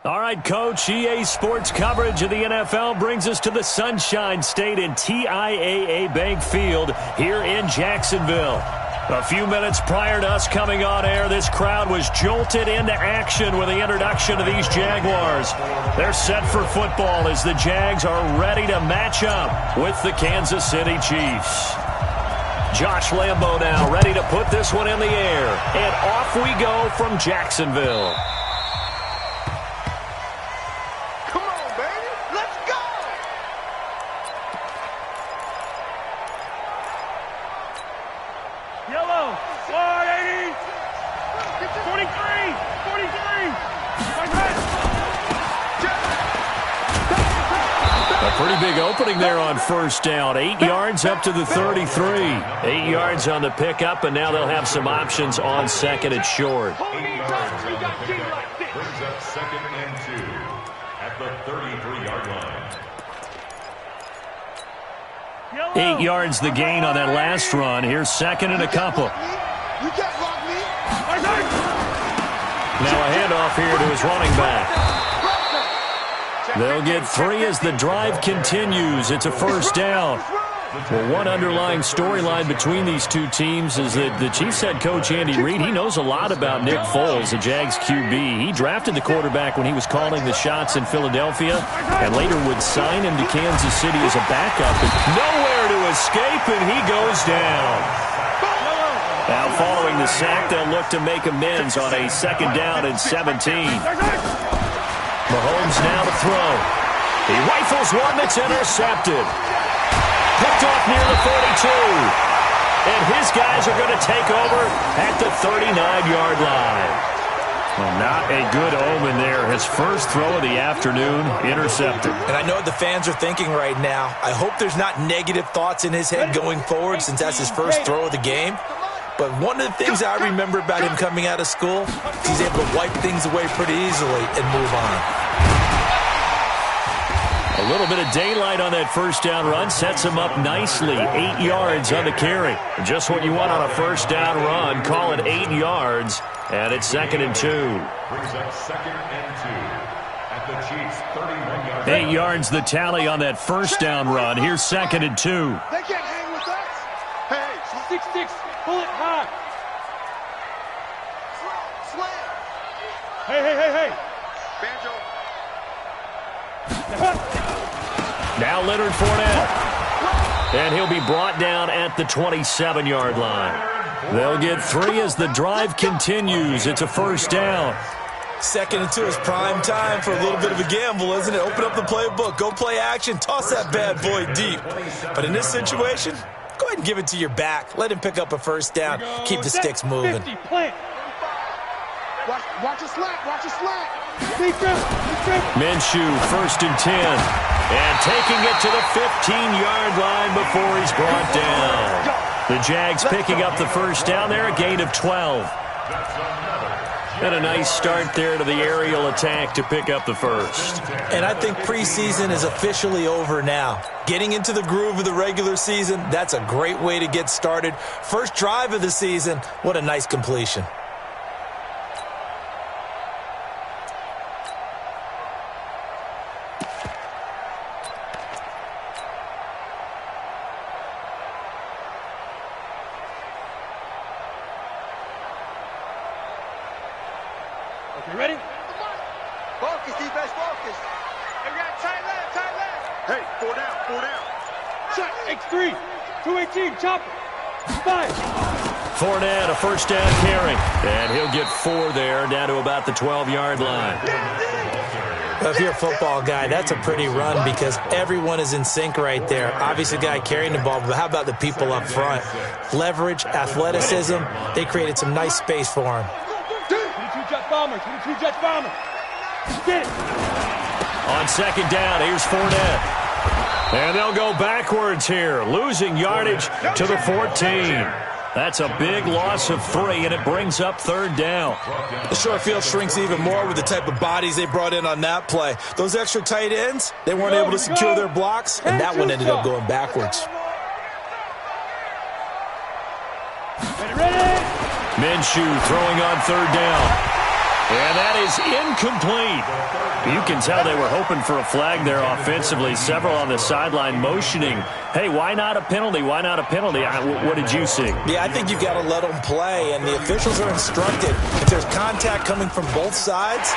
All right, Coach, EA Sports coverage of the NFL brings us to the Sunshine State in TIAA Bank Field here in Jacksonville. A few minutes prior to us coming on air, this crowd was jolted into action with the introduction of these Jaguars. They're set for football as the Jags are ready to match up with the Kansas City Chiefs. Josh Lambo now ready to put this one in the air. And off we go from Jacksonville. Pretty big opening there on first down. 8 yards up to the 33. 8 yards on the pickup, and now they'll have some options on second and short. 8 yards on the pickup brings up second and 2 at the 33-yard line. 8 yards the gain on that last run. Here's second and a couple. Now a handoff here to his running back. They'll get 3 as the drive continues. It's a first down. Well, one underlying storyline between these two teams is that the Chiefs head coach Andy Reid, he knows a lot about Nick Foles, the Jags QB. He drafted the quarterback when he was calling the shots in Philadelphia and later would sign him to Kansas City as a backup. But nowhere to escape, and he goes down. Now following the sack, they'll look to make amends on a second down and 17. Mahomes now to throw. He rifles one that's intercepted. Picked off near the 42. And his guys are going to take over at the 39-yard line. Well, not a good omen there. His first throw of the afternoon intercepted. And I know what the fans are thinking right now. I hope there's not negative thoughts in his head going forward since that's his first throw of the game. But one of the things I remember about him coming out of school is he's able to wipe things away pretty easily and move on. A little bit of daylight on that first down run sets him up nicely. 8 yards on the carry. Just what you want on a first down run. Call it 8 yards, and it's second and 2. Brings up second and 2 at the Chiefs' 31-yard line. 8 yards the tally on that first down run. Here's second and 2. They can't hang with us. Hey, 6-6. Pull it high. Slam. Hey. Banjo. Now Leonard Fournette. And he'll be brought down at the 27-yard line. They'll get 3 as the drive continues. It's a first down. Second and 2 is prime time for a little bit of a gamble, isn't it? Open up the playbook. Go play action. Toss that bad boy deep. But in this situation, go ahead and give it to your back. Let him pick up a first down. Keep the sticks moving. Watch a slant. Minshew, first and 10. And taking it to the 15-yard line before he's brought down. The Jags picking up the first down there, a gain of 12. And a nice start there to the aerial attack to pick up the first. And I think preseason is officially over now. Getting into the groove of the regular season, that's a great way to get started. First drive of the season, what a nice completion. You ready? Focus, defense, focus. Hey, we got tight left. Hey, 4 down. Shot, X3, 218, chopper, 5. Fournette, a first down carry. And he'll get 4 there, down to about the 12-yard line. Well, if you're a football guy, that's a pretty run because everyone is in sync right there. Obviously, the guy carrying the ball, but how about the people up front? Leverage, athleticism, they created some nice space for him. 22 Jets bomber. Get it. On second down, here's Fournette. And they'll go backwards here, losing yardage to the 14. That's a big loss of 3, and it brings up third down. The short field shrinks even more with the type of bodies they brought in on that play. Those extra tight ends, they weren't able to secure their blocks, and that one ended up going backwards. Ready. Minshew throwing on third down. And that is incomplete. You can tell they were hoping for a flag there offensively. Several on the sideline motioning, hey, why not a penalty? Why not a penalty? What did you see? Yeah, I think you've got to let them play, and the officials are instructed. If there's contact coming from both sides,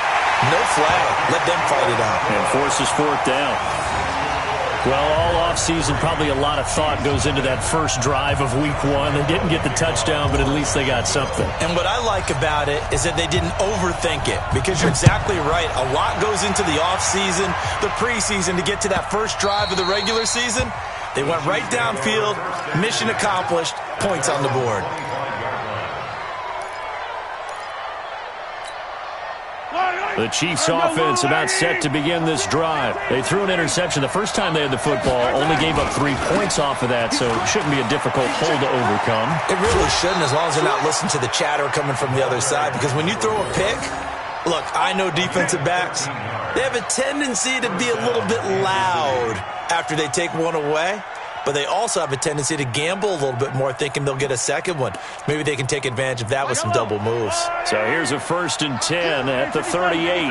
no flag. Let them fight it out. And forces fourth down. Well, all offseason, probably a lot of thought goes into that first drive of week one. They didn't get the touchdown, but at least they got something. And what I like about it is that they didn't overthink it, because you're exactly right. A lot goes into the offseason, the preseason, to get to that first drive of the regular season. They went right downfield, mission accomplished, points on the board. The Chiefs offense about set to begin this drive. They threw an interception the first time they had the football, only gave up 3 points off of that, so it shouldn't be a difficult hole to overcome. It really shouldn't, as long as they're not listening to the chatter coming from the other side, because when you throw a pick, look, I know defensive backs, they have a tendency to be a little bit loud after they take one away. But they also have a tendency to gamble a little bit more, thinking they'll get a second one. Maybe they can take advantage of that with some double moves. So here's a 1st and 10 at the 38.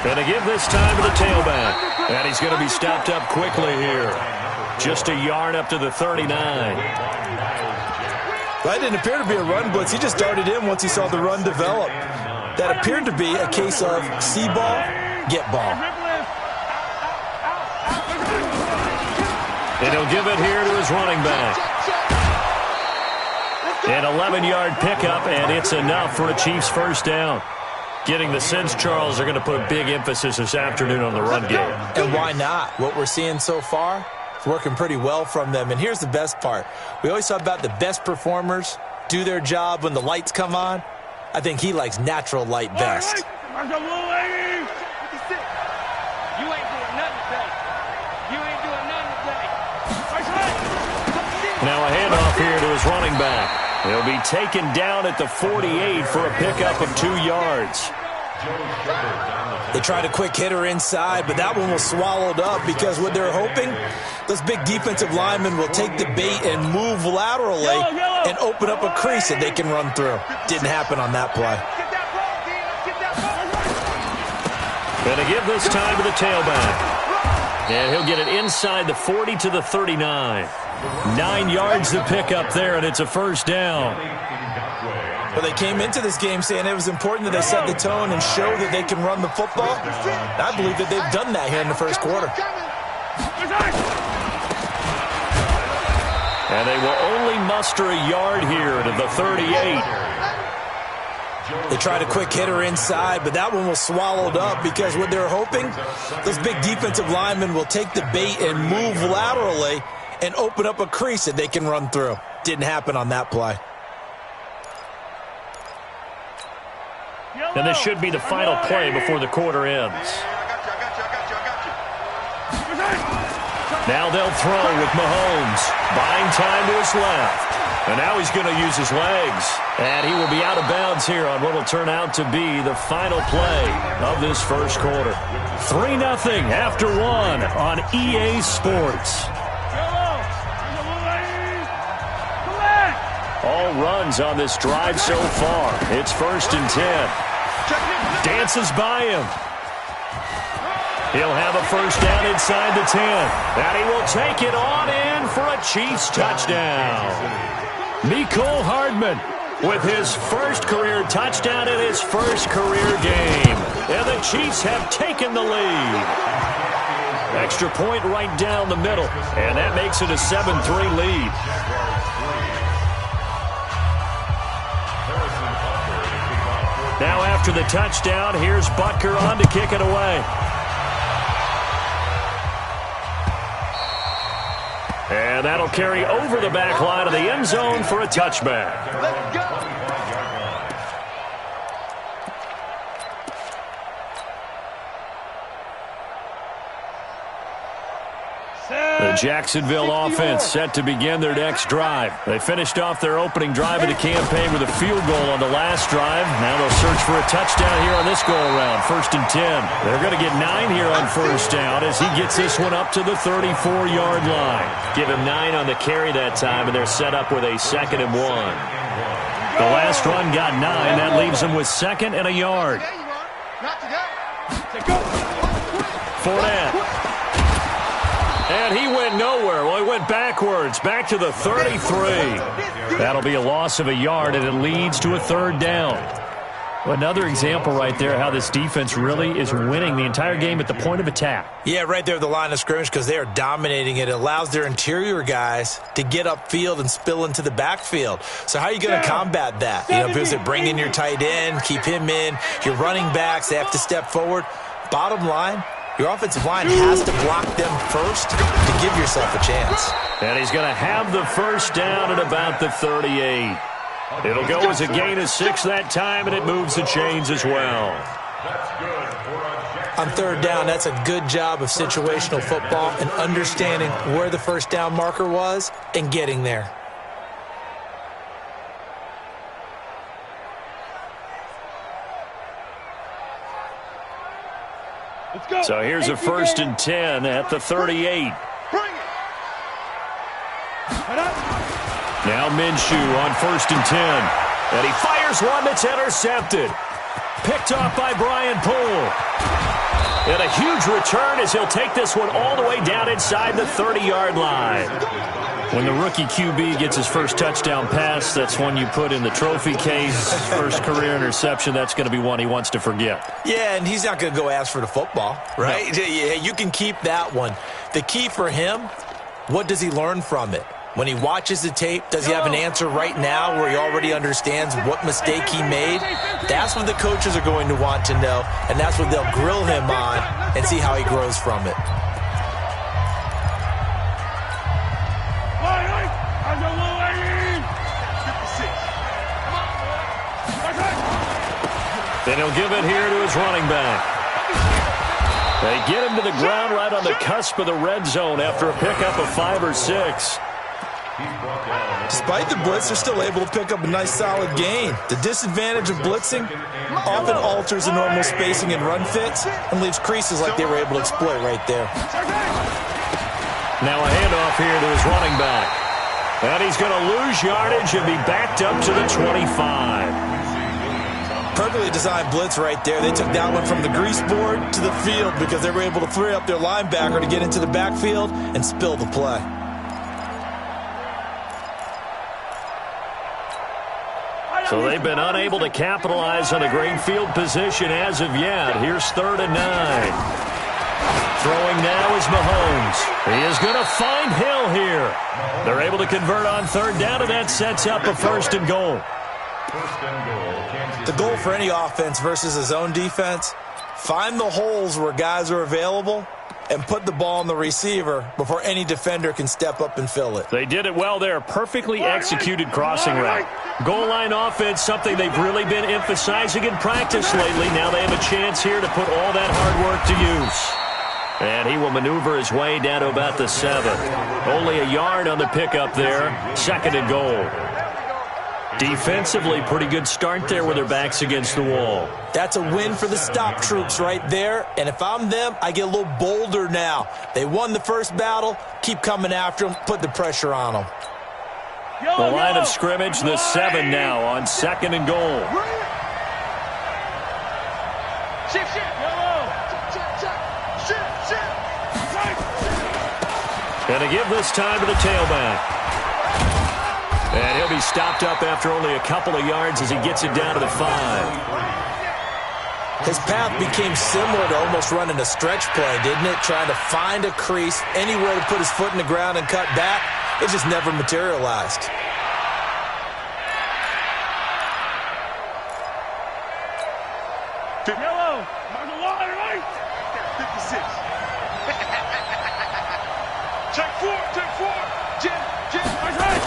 Going to give this time to the tailback. And he's going to be stopped up quickly here. Just a yard up to the 39. That didn't appear to be a run blitz. He just darted in once he saw the run develop. That appeared to be a case of see ball, get ball. And he'll give it here to his running back. An 11-yard pickup, and it's enough for a Chiefs first down. Getting the sense, Charles, they're going to put a big emphasis this afternoon on the run game. And why not? What we're seeing so far is working pretty well from them. And here's the best part. We always talk about the best performers do their job when the lights come on. I think he likes natural light best. Now a handoff here to his running back. He'll be taken down at the 48 for a pickup of 2 yards. They tried a quick hitter inside, but that one was swallowed up, because what they're hoping, those big defensive linemen will take the bait and move laterally and open up a crease that they can run through. Didn't happen on that play. Going to give this time to the tailback. And he'll get it inside the 40 to the 39. 9 yards to pick up there, and it's a first down. Well, they came into this game saying it was important that they set the tone and show that they can run the football. I believe that they've done that here in the first quarter. And they will only muster a yard here to the 38. They tried a quick hitter inside, but that one was swallowed up, because what they're hoping, those big defensive linemen will take the bait and move laterally and open up a crease that they can run through. Didn't happen on that play. And this should be the final play before the quarter ends. Now they'll throw with Mahomes, buying time to his left. And now he's going to use his legs. And he will be out of bounds here on what will turn out to be the final play of this first quarter. 3-0 after 1 on EA Sports. All runs on this drive so far. It's 1st and 10. Dances by him. He'll have a first down inside the 10. And he will take it on in for a Chiefs touchdown. Mecole Hardman with his first career touchdown in his first career game. And the Chiefs have taken the lead. Extra point right down the middle. And that makes it a 7-3 lead. Now after the touchdown, here's Butker on to kick it away. And that'll carry over the back line of the end zone for a touchback. Let's go. The Jacksonville offense set to begin their next drive. They finished off their opening drive of the campaign with a field goal on the last drive. Now they'll search for a touchdown here on this go-around. 1st and 10. They're going to get 9 here on first down as he gets this one up to the 34-yard line. Give him 9 on the carry that time, and they're set up with a 2nd and 1. The last run got 9. That leaves him with 2nd and a yard. Fournette. And he went nowhere. Well, he went backwards, back to the 33. That'll be a loss of a yard, and it leads to a 3rd down. Another example right there how this defense really is winning the entire game at the point of attack. Yeah, right there at the line of scrimmage because they are dominating it. It allows their interior guys to get upfield and spill into the backfield. So how are you going to combat that? You know, because they bring in your tight end, keep him in. Your running backs, they have to step forward. Bottom line, your offensive line has to block them first to give yourself a chance. And he's going to have the 1st down at about the 38. It'll go as a gain of 6 that time, and it moves the chains as well. On 3rd down, that's a good job of situational football and understanding where the 1st down marker was and getting there. So here's a 1st and 10 at the 38. Now Minshew on 1st and 10. And he fires one that's intercepted. Picked off by Brian Poole. And a huge return as he'll take this one all the way down inside the 30-yard line. When the rookie QB gets his first touchdown pass, that's one you put in the trophy case. First career interception, that's going to be one he wants to forget. Yeah, and he's not going to go ask for the football, right? No. Yeah, you can keep that one. The key for him, what does he learn from it? When he watches the tape, does he have an answer right now where he already understands what mistake he made? That's what the coaches are going to want to know, and that's what they'll grill him on and see how he grows from it. Then he'll give it here to his running back. They get him to the ground right on the cusp of the red zone after a pickup of 5 or 6. Despite the blitz, they're still able to pick up a nice solid gain. The disadvantage of blitzing often alters the normal spacing and run fits and leaves creases like they were able to exploit right there. Now a handoff here to his running back. And he's going to lose yardage and be backed up to the 25. Perfectly designed blitz right there. They took that one from the grease board to the field because they were able to free up their linebacker to get into the backfield and spill the play. So they've been unable to capitalize on a great field position as of yet. Here's 3rd and 9. Throwing now is Mahomes. He is going to find Hill here. They're able to convert on 3rd down, and that sets up a 1st and goal. The goal for any offense versus a zone defense, find the holes where guys are available and put the ball on the receiver before any defender can step up and fill it. They did it well there. Perfectly executed crossing route. Goal line offense, something they've really been emphasizing in practice lately. Now they have a chance here to put all that hard work to use. And he will maneuver his way down to about the 7. Only a yard on the pickup there. 2nd and goal. Defensively, pretty good start there with their backs against the wall. That's a win for the stop troops right there. And if I'm them, I get a little bolder now. They won the first battle. Keep coming after them. Put the pressure on them. The line of scrimmage, the 7 now on 2nd and goal. And to give this time to the tailback. And he'll be stopped up after only a couple of yards as he gets it down to the 5. His path became similar to almost running a stretch play, didn't it? Trying to find a crease, anywhere to put his foot in the ground and cut back. It just never materialized. Yellow, on the line, right? 56. Check 4. Jim, right.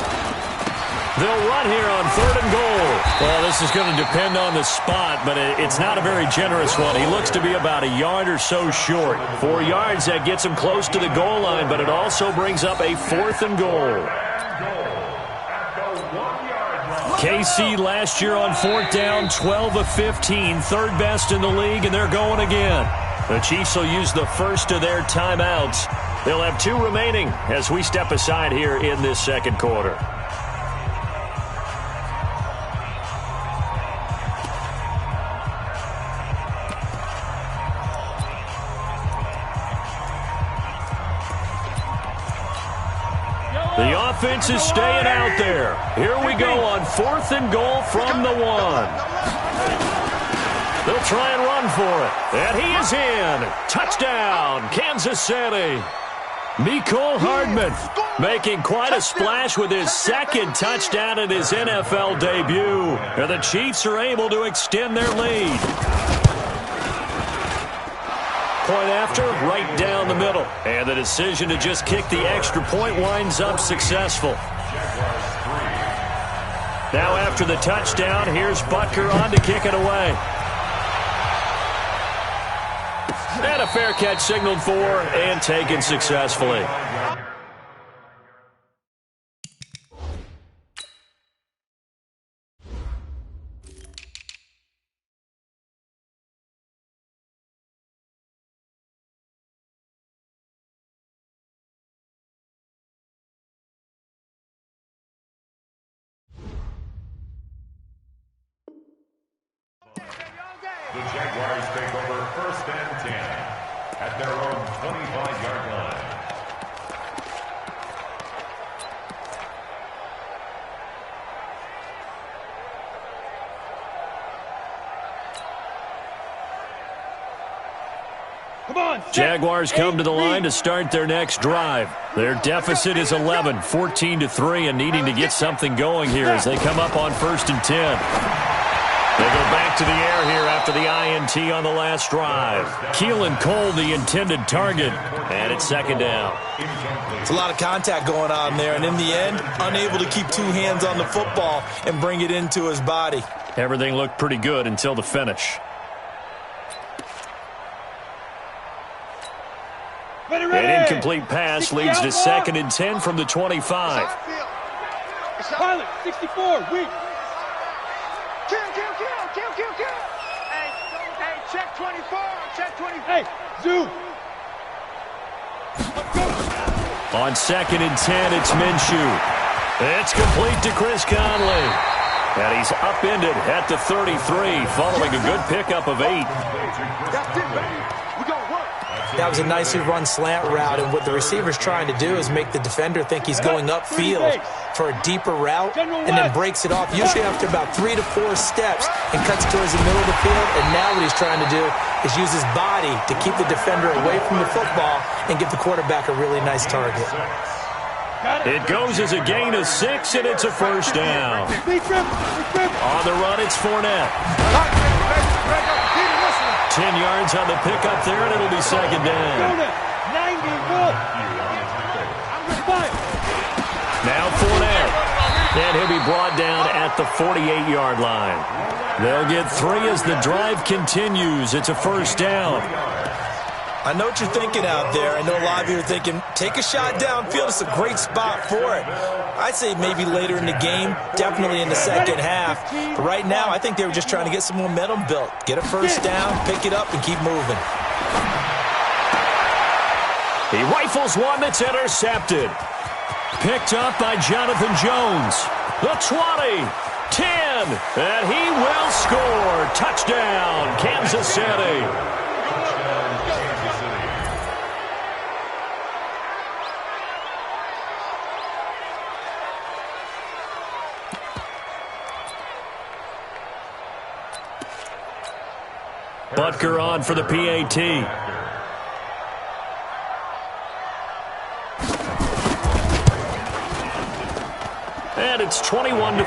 They'll run here on 3rd and goal. Well, this is going to depend on the spot, but it's not a very generous one. He looks to be about a yard or so short. 4 yards, that gets him close to the goal line, but it also brings up a 4th and goal. KC last year on 4th down, 12 of 15, 3rd best in the league, and they're going again. The Chiefs will use the first of their timeouts. They'll have 2 remaining as we step aside here in this 2nd quarter. offense is staying out there. Here we go on 4th and goal from the 1. They'll try and run for it. And he is in. Touchdown, Kansas City. Mecole Hardman making quite a splash with his 2nd touchdown in his NFL debut. And the Chiefs are able to extend their lead. Point after, right down the middle. And the decision to just kick the extra point winds up successful. Now after the touchdown, here's Butker on to kick it away. And a fair catch signaled for and taken successfully. The Jaguars take over 1st and 10 at their own 25-yard line. Come on, Jaguars come to the line to start their next drive. Their deficit is 11, 14-3, and needing to get something going here as they come up on 1st and 10. They go back to the air here after the INT on the last drive. Keelan Cole, the intended target, and it's 2nd down. It's a lot of contact going on there, and in the end, unable to keep 2 hands on the football and bring it into his body. Everything looked pretty good until the finish. An incomplete pass leads to 2nd and 10 from the 25. Pilot, 64, weak. Kill. Hey, check 24, check 24. Hey, Zoo. On 2nd and 10, it's Minshew. It's complete to Chris Conley. And he's upended at the 33 following a good pickup of 8. That's it, baby. We gonna work. That was a nicely run slant route, and what the receiver's trying to do is make the defender think he's going upfield for a deeper route and then breaks it off, usually after about 3 to 4 steps, and cuts towards the middle of the field. And now what he's trying to do is use his body to keep the defender away from the football and give the quarterback a really nice target. It goes as a gain of 6, and it's a 1st down. On the run, it's Fournette. 10 yards on the pickup there, and it'll be 2nd down. 90, Now Fournette. And he'll be brought down at the 48-yard line. They'll get 3 as the drive continues. It's a 1st down. I know what you're thinking out there. I know a lot of you are thinking, take a shot downfield. It's a great spot for it. I'd say maybe later in the game, definitely in the 2nd half. But right now, I think they were just trying to get some momentum built. Get a 1st down, pick it up, and keep moving. He rifles one that's intercepted. Picked up by Jonathan Jones. The 20, 10, and he will score. Touchdown, Kansas City. Butker on for the PAT. And it's 21-3.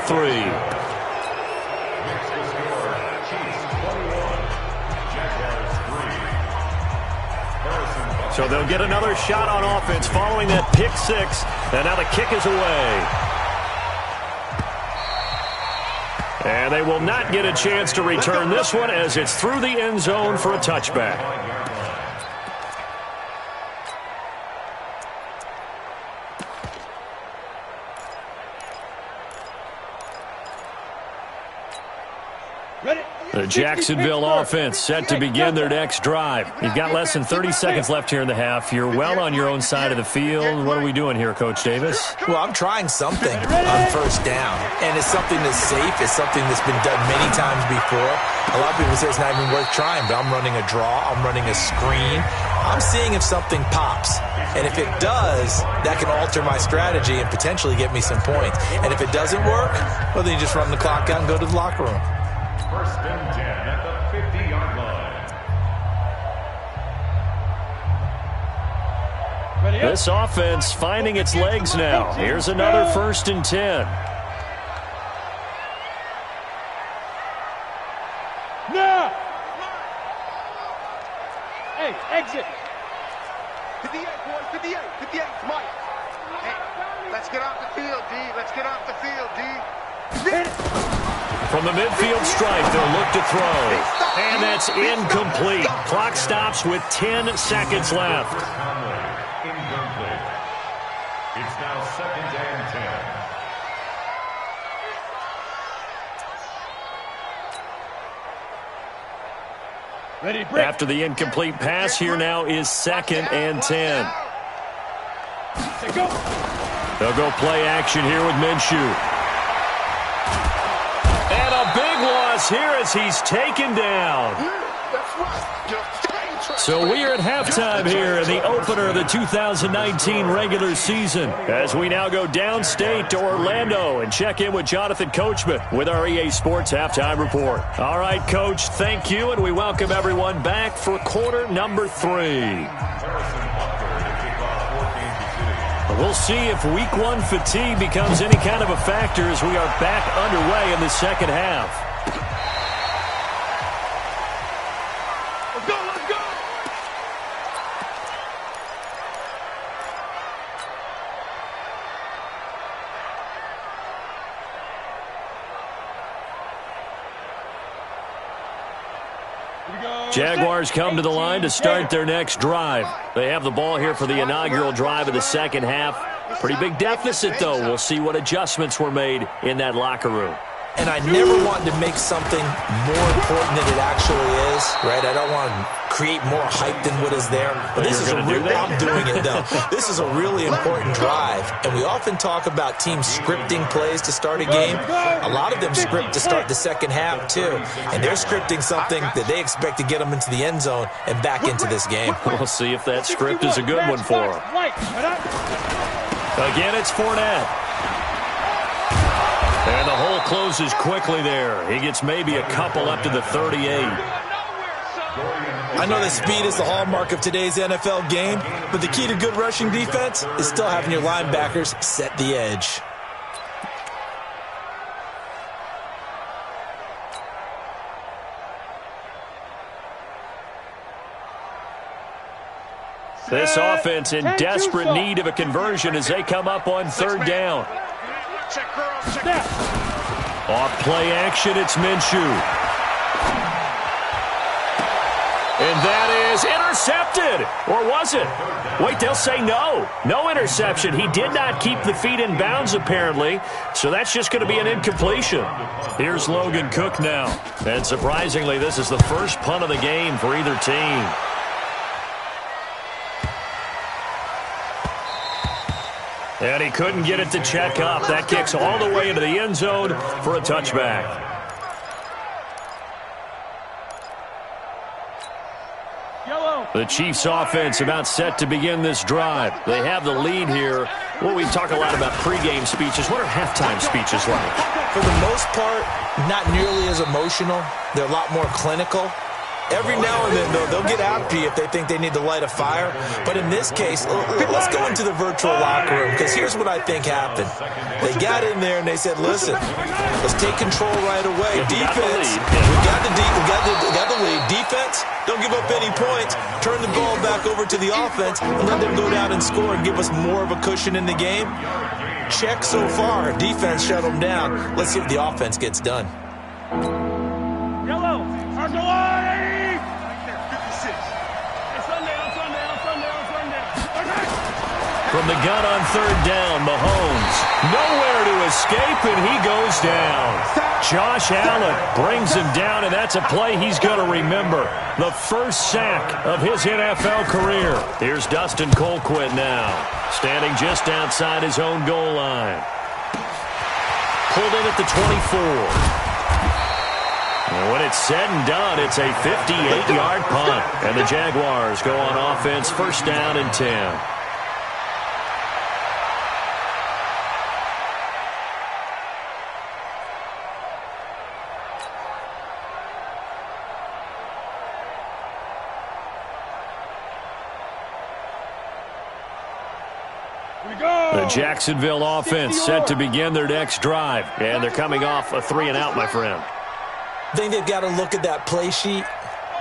So they'll get another shot on offense following that pick 6. And now the kick is away. And they will not get a chance to return this one as it's through the end zone for a touchback. The Jacksonville offense set to begin their next drive. You've got less than 30 seconds left here in the half. You're well on your own side of the field. What are we doing here, Coach Davis? Well, I'm trying something on first down, and it's something that's safe. It's something that's been done many times before. A lot of people say it's not even worth trying, but I'm running a draw. I'm running a screen. I'm seeing if something pops. And if it does, that can alter my strategy and potentially get me some points. And if it doesn't work, well, then you just run the clock out and go to the locker room. First and 10 at the 50-yard line. This offense finding its legs now. Here's another first and 10. Now! Hey, exit! 58, boys, 58, 58, Mike. Hey, let's get off the field, D. Let's get off the field, D. From the midfield stripe, they'll look to throw. And that's incomplete. Clock stops with 10 seconds left. Incomplete. It's now second and 10. Ready, break. After the incomplete pass, here now is second and 10. Go. They'll go play action here with Minshew. And a big loss here as he's taken down. So we are at halftime here in the opener of the 2019 regular season as we now go downstate to Orlando and check in with Jonathan Coachman with our EA Sports Halftime Report. All right, Coach, thank you, and we welcome everyone back for quarter number 3. We'll see if week 1 fatigue becomes any kind of a factor as we are back underway in the second half. Let's go, let's go! Jaguars come to the line to start their next drive. They have the ball here for the inaugural drive of the second half. Pretty big deficit, though. We'll see what adjustments were made in that locker room. And I never want to make something more important than it actually is, right? I don't want to create more hype than what is there. But this is a real, I'm doing it, though. This is a really important drive. And we often talk about teams scripting plays to start a game. A lot of them script to start the second half, too. And they're scripting something that they expect to get them into the end zone and back into this game. We'll see if that script is a good one for them. Again, it's Fournette. And the hole closes quickly there. He gets maybe a couple up to the 38. I know that speed is the hallmark of today's NFL game, but the key to good rushing defense is still having your linebackers set the edge. This offense in desperate need of a conversion as they come up on third down. Check, girls, check. Off play action, it's Minshew. And that is intercepted. Or was it? Wait, they'll say no. No interception. He did not keep the feet in bounds, apparently. So that's just going to be an incompletion. Here's Logan Cook now. And surprisingly, this is the first punt of the game for either team. And he couldn't get it to check up. That kicks all the way into the end zone for a touchback. The Chiefs offense about set to begin this drive. They have the lead here. Well, we talk a lot about pregame speeches. What are halftime speeches like? For the most part, not nearly as emotional. They're a lot more clinical. Every now and then, though, they'll get after you if they think they need to light a fire. But in this case, let's go into the virtual locker room, because here's what I think happened. They got in there and they said, listen, let's take control right away. Defense, we got the lead. Defense, don't give up any points. Turn the ball back over to the offense and let them go down and score and give us more of a cushion in the game. Check so far. Defense shut them down. Let's see if the offense gets done. Yellow, Archuleta! From the gun on third down, Mahomes. Nowhere to escape, and he goes down. Josh Allen brings him down, and that's a play he's going to remember. The first sack of his NFL career. Here's Dustin Colquitt now, standing just outside his own goal line. Pulled in at the 24. And when it's said and done, it's a 58-yard punt. And the Jaguars go on offense, first down and 10. The Jacksonville offense set to begin their next drive. And they're coming off a 3-and-out, my friend. I think they've got to look at that play sheet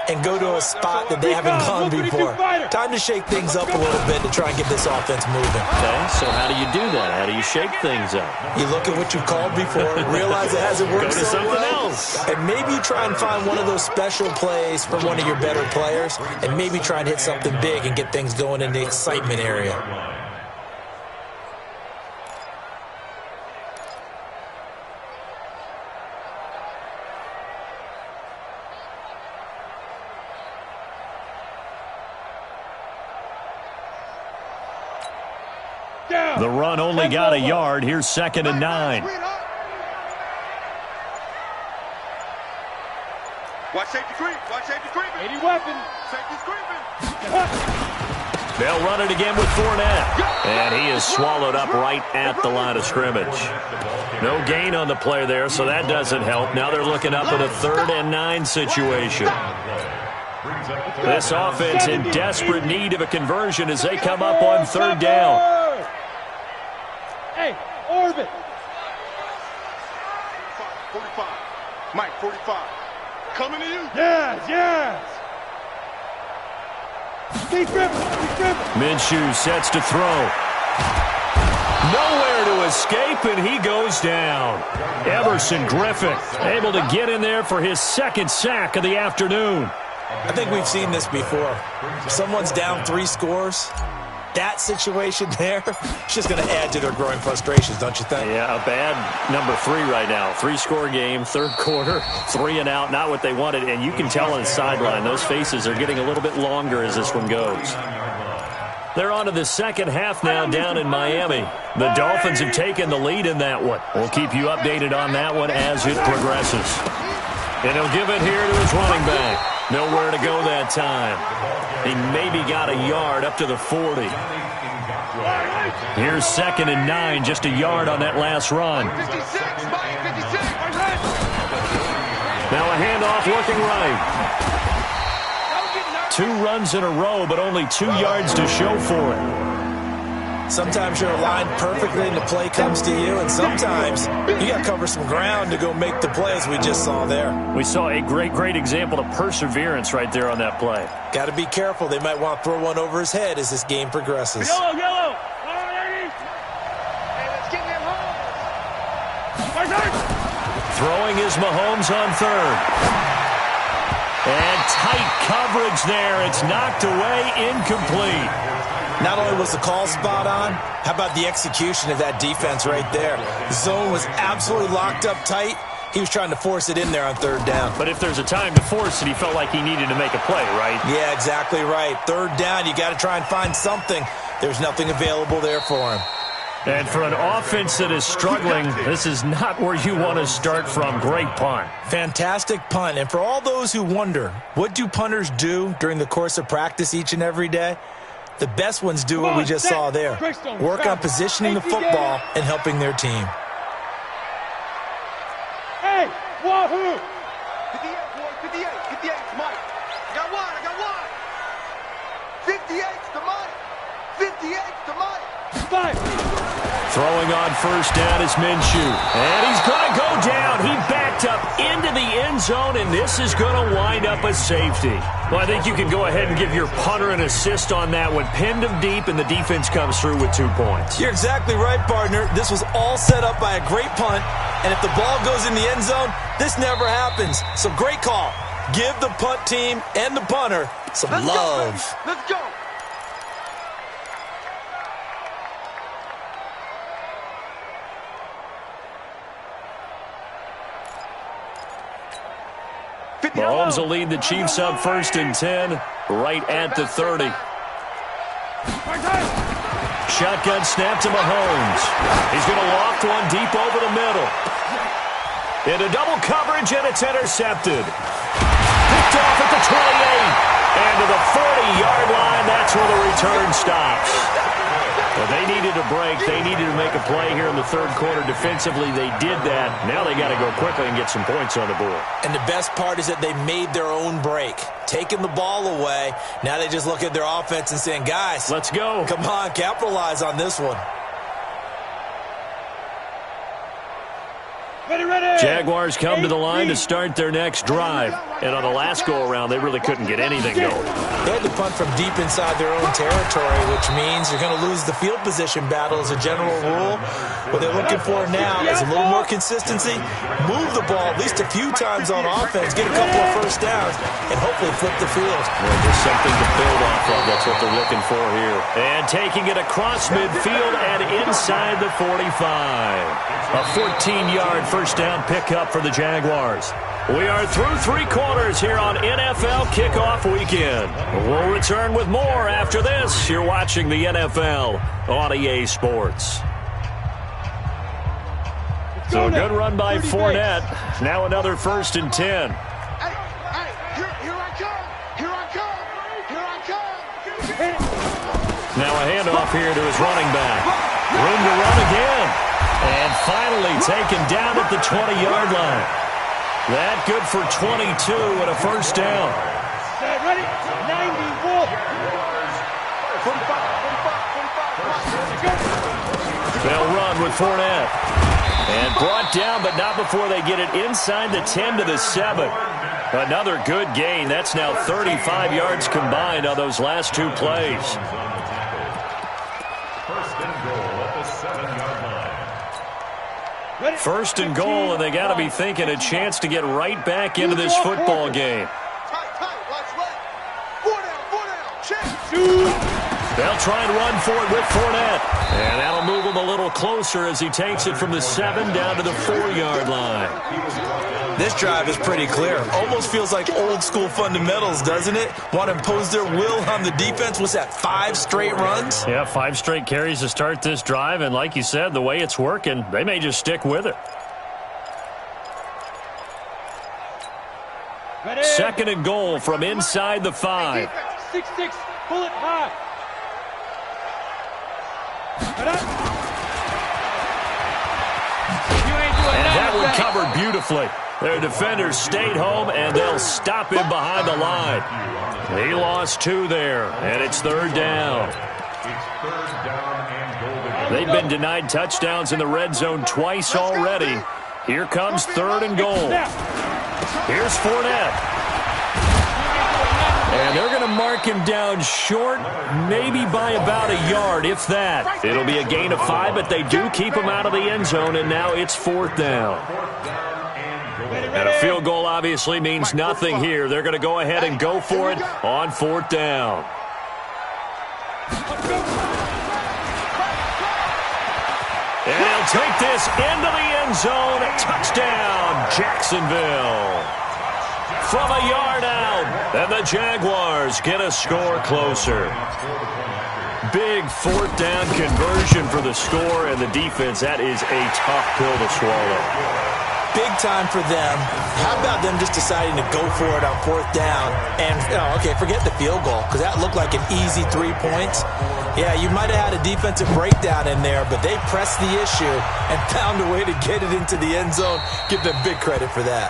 and go to a spot that they haven't gone before. Time to shake things up a little bit to try and get this offense moving. Okay, so how do you do that? How do you shake things up? You look at what you called before, realize it hasn't worked so well, and maybe you try and find one of those special plays from one of your better players, and maybe try and hit something big and get things going in the excitement area. The run only got a yard. Here's 2nd and 9. Watch safety creep. Watch safety creeping. 80 weapon. Safety's creeping. They'll run it again with Fournette. And he is swallowed up right at the line of scrimmage. No gain on the play there, so that doesn't help. Now they're looking up at a 3rd and 9 situation. This offense in desperate need of a conversion as they come up on 3rd down. Hey, orbit. 45. Mike, 45. Coming to you. Yes. Keep dribbling. Minshew sets to throw. Nowhere to escape, and he goes down. Everson Griffin able to get in there for his 2nd sack of the afternoon. I think we've seen this before. If someone's down 3 scores, that situation there, it's just going to add to their growing frustrations, don't you think? Yeah, a bad number 3 right now. 3-score game, 3rd quarter, 3-and-out, not what they wanted. And you can tell on the sideline, those faces are getting a little bit longer as this one goes. They're on to the second half now down in Miami. The Dolphins have taken the lead in that one. We'll keep you updated on that one as it progresses. And he'll give it here to his running back. Nowhere to go that time. He maybe got a yard up to the 40. Here's 2nd and 9, just a yard on that last run. 56, Mike, 56. Now a handoff looking right. 2 runs in a row, but only 2 yards to show for it. Sometimes you're aligned perfectly and the play comes to you, and sometimes you got to cover some ground to go make the play, as we just saw there. We saw a great example of perseverance right there on that play. Got to be careful. They might want to throw one over his head as this game progresses. Yellow. Hey, let's get them home. Throwing is Mahomes on 3rd. And tight coverage there. It's knocked away, incomplete. Not only was the call spot on, how about the execution of that defense right there? The zone was absolutely locked up tight. He was trying to force it in there on 3rd down. But if there's a time to force it, he felt like he needed to make a play, right? Yeah, exactly right. 3rd down, you got to try and find something. There's nothing available there for him. And for an offense that is struggling, this is not where you want to start from. Great punt. Fantastic punt. And for all those who wonder, what do punters do during the course of practice each and every day? The best ones do what we just saw there. Work on positioning the football and helping their team. Hey, wahoo! 58, boy, 58, 58's Mike. I got one. 58's the Mike. 58's the Mike. 5. Throwing on 1st down is Minshew. And he's going to go down. He backed up into the end zone, and this is going to wind up a safety. Well, I think you can go ahead and give your punter an assist on that one. Pinned him deep, and the defense comes through with 2 points. You're exactly right, partner. This was all set up by a great punt, and if the ball goes in the end zone, this never happens. So great call. Give the punt team and the punter some love. Let's go. Mahomes will lead the Chiefs up 1st and 10, right at the 30. Shotgun snap to Mahomes. He's going to loft one deep over the middle. Into double coverage, and it's intercepted. Picked off at the 28. And to the 40-yard line, that's where the return stops. Well, they needed a break. They needed to make a play here in the third quarter. Defensively, they did that. Now they got to go quickly and get some points on the board. And the best part is that they made their own break. Taking the ball away, now they just look at their offense and saying, guys, let's go. Come on, capitalize on this one. Jaguars come to the line to start their next drive. And on the last go-around, they really couldn't get anything going. They had to punt from deep inside their own territory, which means you're going to lose the field position battle as a general rule. What they're looking for now is a little more consistency, move the ball at least a few times on offense, get a couple of first downs, and hopefully flip the field. Well, just something to build off of. That's what they're looking for here. And taking it across midfield and inside the 45. A 14-yard first down pickup for the Jaguars. We are through 3 quarters here on NFL Kickoff Weekend. We'll return with more after this. You're watching the NFL on EA Sports. So a good run by Fournette. Now another 1st and 10. Hey, here I come. Here I come. Here I come. Now a handoff here to his running back. Room to run again. And finally taken down at the 20-yard line. That good for 22 and a first down. Ready? 91. 45. They'll run with Fournette. And brought down, but not before they get it inside the 10 to the 7. Another good gain. That's now 35 yards combined on those last 2 plays. First and goal, and they got to be thinking a chance to get right back into this football game. They'll try and run for it with Fournette. And that'll move him a little closer as he takes it from the 7 down to the 4-yard line. This drive is pretty clear. Almost feels like old-school fundamentals, doesn't it? Want to impose their will on the defense. Was that 5 straight runs? Yeah, 5 straight carries to start this drive. And like you said, the way it's working, they may just stick with it. Ready? 2nd and goal from inside the 5. 6-6. Pull it high. And that one covered beautifully. Their defenders stayed home, and they'll stop him behind the line. He lost 2 there, and it's 3rd down. They've been denied touchdowns in the red zone twice already. Here comes 3rd and goal. Here's Fournette. And they're going to mark him down short, maybe by about a yard, if that. It'll be a gain of 5, but they do keep him out of the end zone, and now it's 4th down. And a field goal obviously means nothing here. They're going to go ahead and go for it on 4th down. And he'll take this into the end zone. Touchdown, Jacksonville. From a yard out, and the Jaguars get a score closer. Big 4th down conversion for the score, and the defense, that is a tough pill to swallow. Big time for them. How about them just deciding to go for it on 4th down? And, okay, forget the field goal, because that looked like an easy 3 points. Yeah, you might have had a defensive breakdown in there, but they pressed the issue and found a way to get it into the end zone. Give them big credit for that.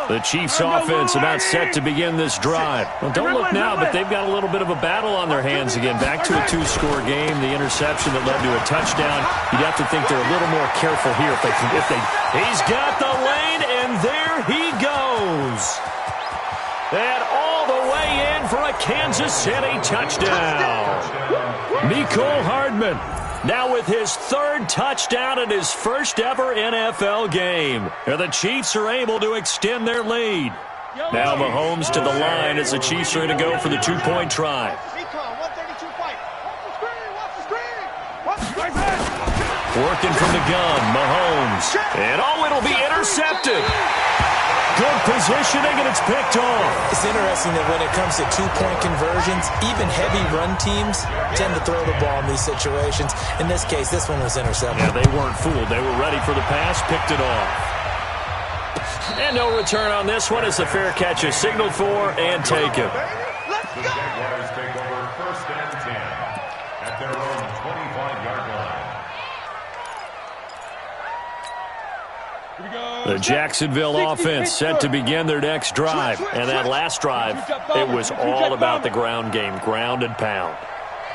The Chiefs offense about set to begin this drive. Well, don't look now, but they've got a little bit of a battle on their hands again. Back to a 2-score game. The interception that led to a touchdown. You'd have to think they're a little more careful here if they. He's got the lane, and there he goes. And all the way in for a Kansas City touchdown. Mecole Hardman now with his 3rd touchdown in his first ever NFL game. And the Chiefs are able to extend their lead. Now Mahomes to the line as the Chiefs are going to go for the 2-point try. Working from the gun, Mahomes. And, it'll be intercepted. Good positioning, and it's picked off. It's interesting that when it comes to two-point conversions, even heavy run teams tend to throw the ball in these situations. In this case, this one was intercepted. Yeah, they weren't fooled. They were ready for the pass, picked it off. And no return on this one as the fair catch is signaled for and taken. The Jaguars take over 1st and 10 at their own 25-yard line. The Jacksonville offense set to begin their next drive. And that last drive, it was all about the ground game, ground and pound.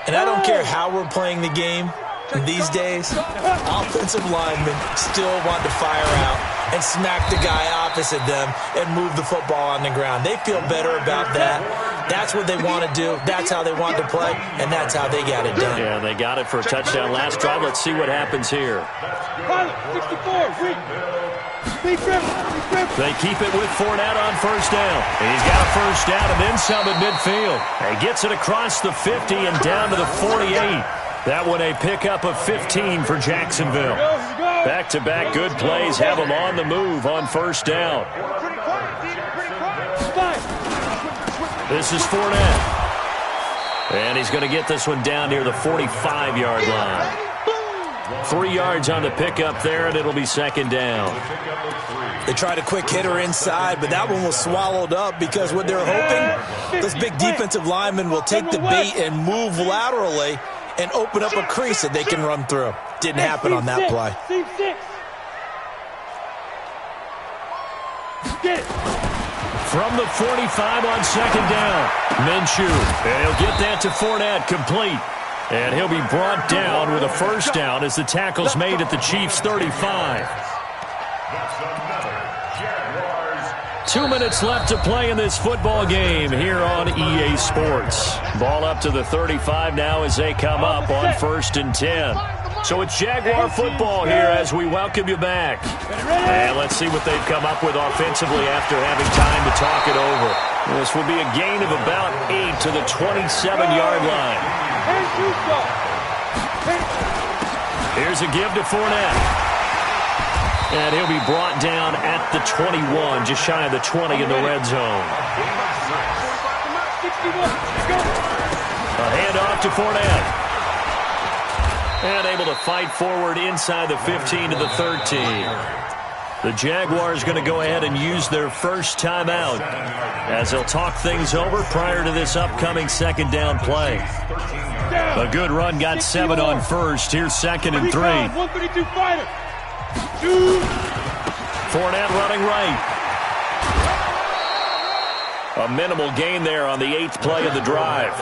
And I don't care how we're playing the game these days, offensive linemen still want to fire out and smack the guy opposite them and move the football on the ground. They feel better about that. That's what they want to do. That's how they want to play, and that's how they got it done. Yeah, they got it for a touchdown last drive. Let's see what happens here. 64, They keep it with Fournette on first down. He's got a first down and then some at midfield. He gets it across the 50 and down to the 48. That one a pickup of 15 for Jacksonville. Back-to-back good plays have them on the move on first down. This is Fournette. And he's going to get this one down near the 45-yard line. 3 yards on the pickup there, and it'll be second down. They tried a quick hitter inside, but that one was swallowed up because what they're hoping, this big defensive lineman will take the bait and move laterally and open up a crease that they can run through. Didn't happen on that play. From the 45 on second down, Minshew. And he'll get that to Fournette, complete. And he'll be brought down with a first down as the tackle's made at the Chiefs' 35. 2 minutes left to play in this football game here on EA Sports. Ball up to the 35 now as they come up on 1st and 10. So it's Jaguar football here as we welcome you back. And let's see what they've come up with offensively after having time to talk it over. This will be a gain of about 8 to the 27-yard line. Here's a give to Fournette. And he'll be brought down at the 21, just shy of the 20 in the red zone. A handoff to Fournette. And able to fight forward inside the 15 to the 13. The Jaguars going to go ahead and use their first timeout as they'll talk things over prior to this upcoming second down play. A good run got 7 on first. Here's 2nd and 3. 132 fighter. Fournette running right. A minimal gain there on the 8th play of the drive.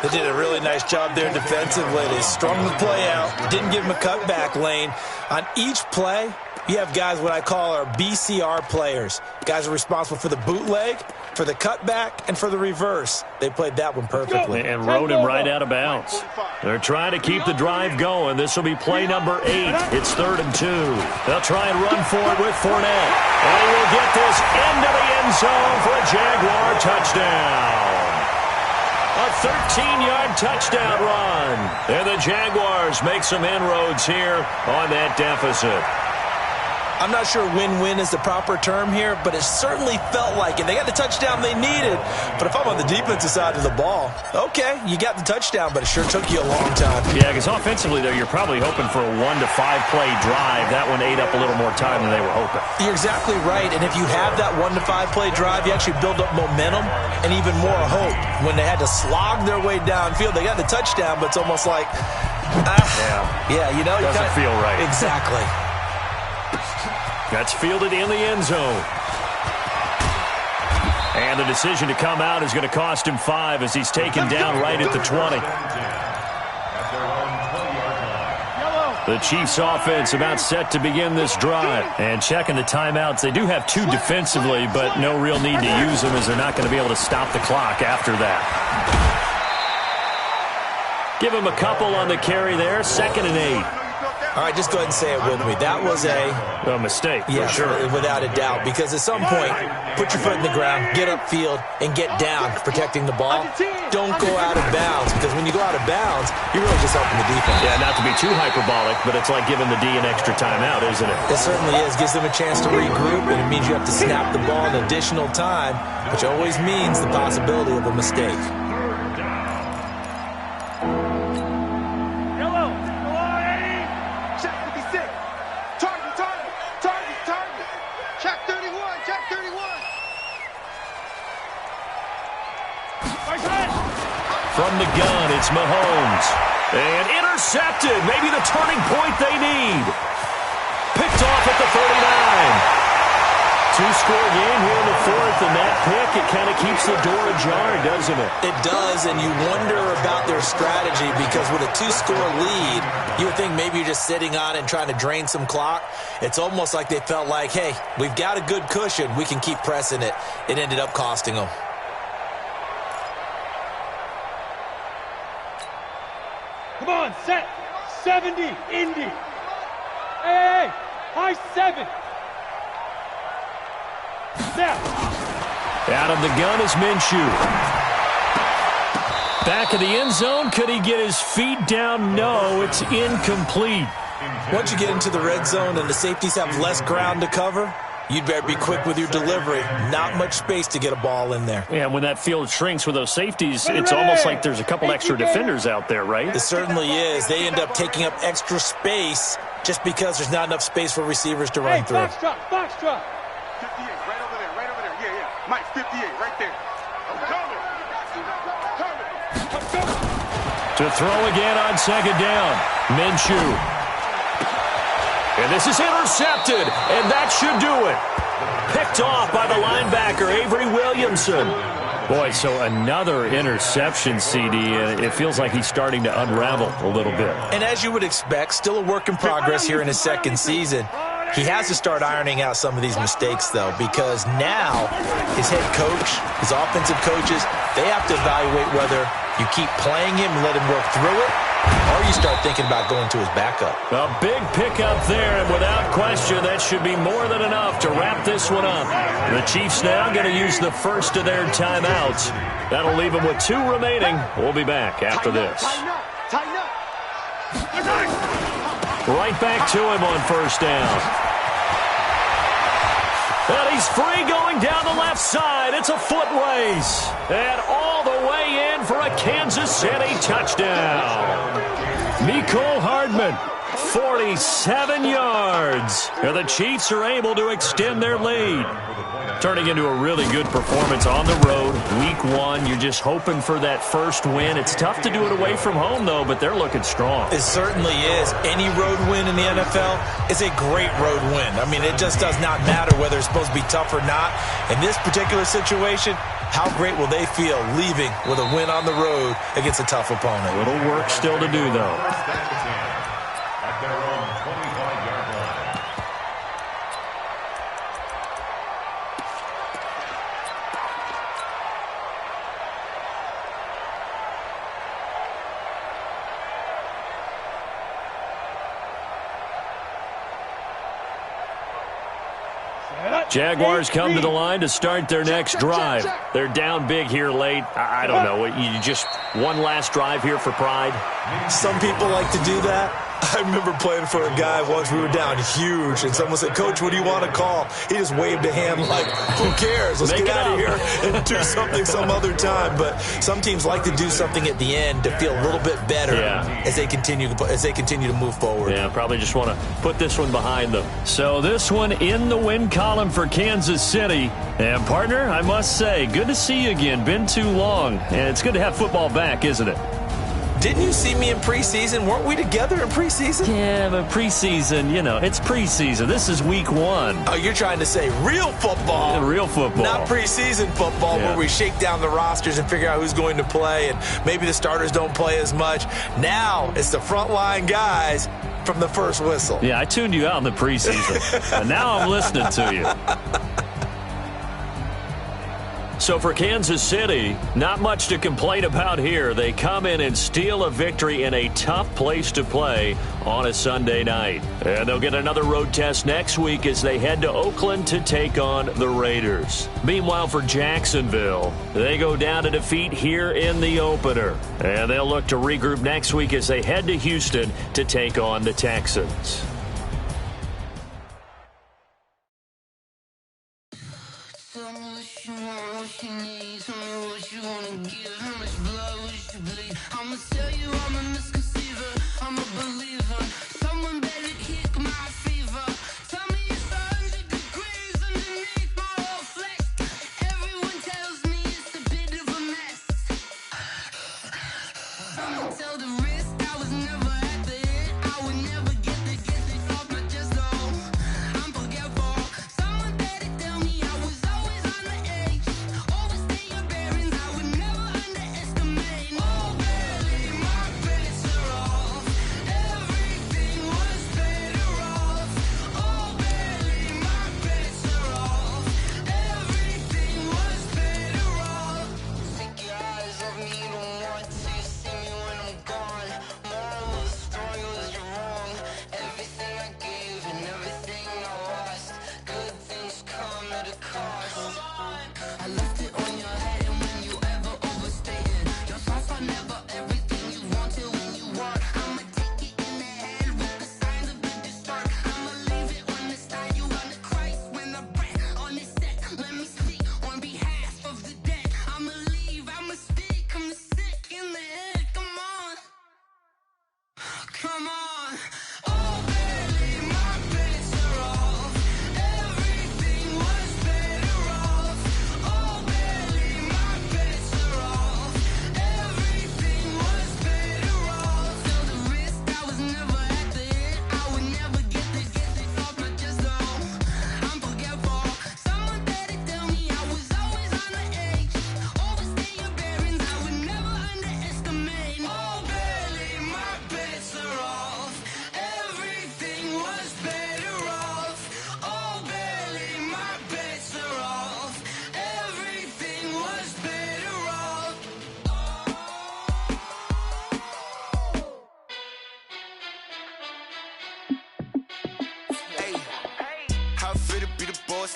They did a really nice job there defensively. They strung the play out, didn't give him a cutback lane. On each play, you have guys what I call our BCR players. Guys are responsible for the bootleg, for the cutback, and for the reverse. They played that one perfectly. And rode him right out of bounds. They're trying to keep the drive going. This will be play number 8. It's 3rd and 2. They'll try and run for it with Fournette. And he will get this into the end zone for a Jaguar touchdown. A 13-yard touchdown run. And the Jaguars make some inroads here on that deficit. I'm not sure win-win is the proper term here, but it certainly felt like it. They got the touchdown they needed, but if I'm on the defensive side of the ball, okay, you got the touchdown, but it sure took you a long time. Yeah, because offensively, though, you're probably hoping for a 1 to 5 play drive. That one ate up a little more time than they were hoping. You're exactly right, and if you have that 1 to 5 play drive, you actually build up momentum and even more hope. When they had to slog their way downfield, they got the touchdown, but it's almost like, you know. Doesn't feel right. Exactly. That's fielded in the end zone. And the decision to come out is going to cost him 5 as he's taken down right at the 20. The Chiefs offense about set to begin this drive. And checking the timeouts, they do have 2 defensively, but no real need to use them as they're not going to be able to stop the clock after that. Give him a couple on the carry there, 2nd and 8. All right, just go ahead and say it with me. That was a mistake, yeah, for sure. Without a doubt. Because at some point, put your foot in the ground, get upfield, and get down protecting the ball. Don't go out of bounds, because when you go out of bounds, you're really just helping the defense. Yeah, not to be too hyperbolic, but it's like giving the D an extra timeout, isn't it? It certainly is. Gives them a chance to regroup, and it means you have to snap the ball an additional time, which always means the possibility of a mistake. From the gun, it's Mahomes. And intercepted. Maybe the turning point they need. Picked off at the 39. Two-score game here in the fourth, and that pick, it kind of keeps the door ajar, doesn't it? It does, and you wonder about their strategy, because with a two-score lead, you would think maybe you're just sitting on it and trying to drain some clock. It's almost like they felt like, hey, we've got a good cushion. We can keep pressing it. It ended up costing them. Come on, set. 70, Indy. Hey, high 7. Snap. Out of the gun is Minshew. Back of the end zone. Could he get his feet down? No, it's incomplete. Once you get into the red zone and the safeties have less ground to cover, you'd better be quick with your delivery. Not much space to get a ball in there. Yeah, when that field shrinks with those safeties, it's almost like there's a couple extra defenders out there, right? It certainly is. They end up taking up extra space just because there's not enough space for receivers to run through. Box drop. 58, right over there. Yeah. Mike, 58, right there. I'm coming. To throw again on second down. Minshew. And this is intercepted, and that should do it. Picked off by the linebacker, Avery Williamson. Boy, so another interception, CD, and it feels like he's starting to unravel a little bit. And as you would expect, still a work in progress here in his second season. He has to start ironing out some of these mistakes, though, because now his head coach, his offensive coaches, they have to evaluate whether you keep playing him and let him work through it, or you start thinking about going to his backup. A big pickup there, and without question, that should be more than enough to wrap this one up. The Chiefs now going to use the first of their timeouts. That'll leave them with 2 remaining. We'll be back after this. Tighten up. Right back to him on first down. And he's free going down the left side. It's a foot race. And all the way in for a Kansas City touchdown. Mecole Hardman, 47 yards. And the Chiefs are able to extend their lead. Turning into a really good performance on the road. Week 1, you're just hoping for that first win. It's tough to do it away from home, though, but they're looking strong. It certainly is. Any road win in the NFL is a great road win. I mean, it just does not matter whether it's supposed to be tough or not. In this particular situation, how great will they feel leaving with a win on the road against a tough opponent? A little work still to do, though. At their own 25-yard line. Jaguars come to the line to start their next drive. They're down big here late. I don't know. You just one last drive here for pride? Some people like to do that. I remember playing for a guy once. We were down huge, and someone said, "Coach, what do you want to call?" He just waved a hand like, "Who cares? Let's get out of here and do something some other time." But some teams like to do something at the end to feel a little bit better as they continue to move forward. Yeah, probably just want to put this one behind them. So this one in the win column for Kansas City. And partner, I must say, good to see you again. Been too long, and it's good to have football back, isn't it? Didn't you see me in preseason? Weren't we together in preseason? Yeah, but preseason, it's preseason. This is week 1. Oh, you're trying to say real football. Yeah, real football. Not preseason football where we shake down the rosters and figure out who's going to play, and maybe the starters don't play as much. Now it's the frontline guys from the first whistle. Yeah, I tuned you out in the preseason, and now I'm listening to you. So for Kansas City, not much to complain about here. They come in and steal a victory in a tough place to play on a Sunday night. And they'll get another road test next week as they head to Oakland to take on the Raiders. Meanwhile, for Jacksonville, they go down to defeat here in the opener. And they'll look to regroup next week as they head to Houston to take on the Texans.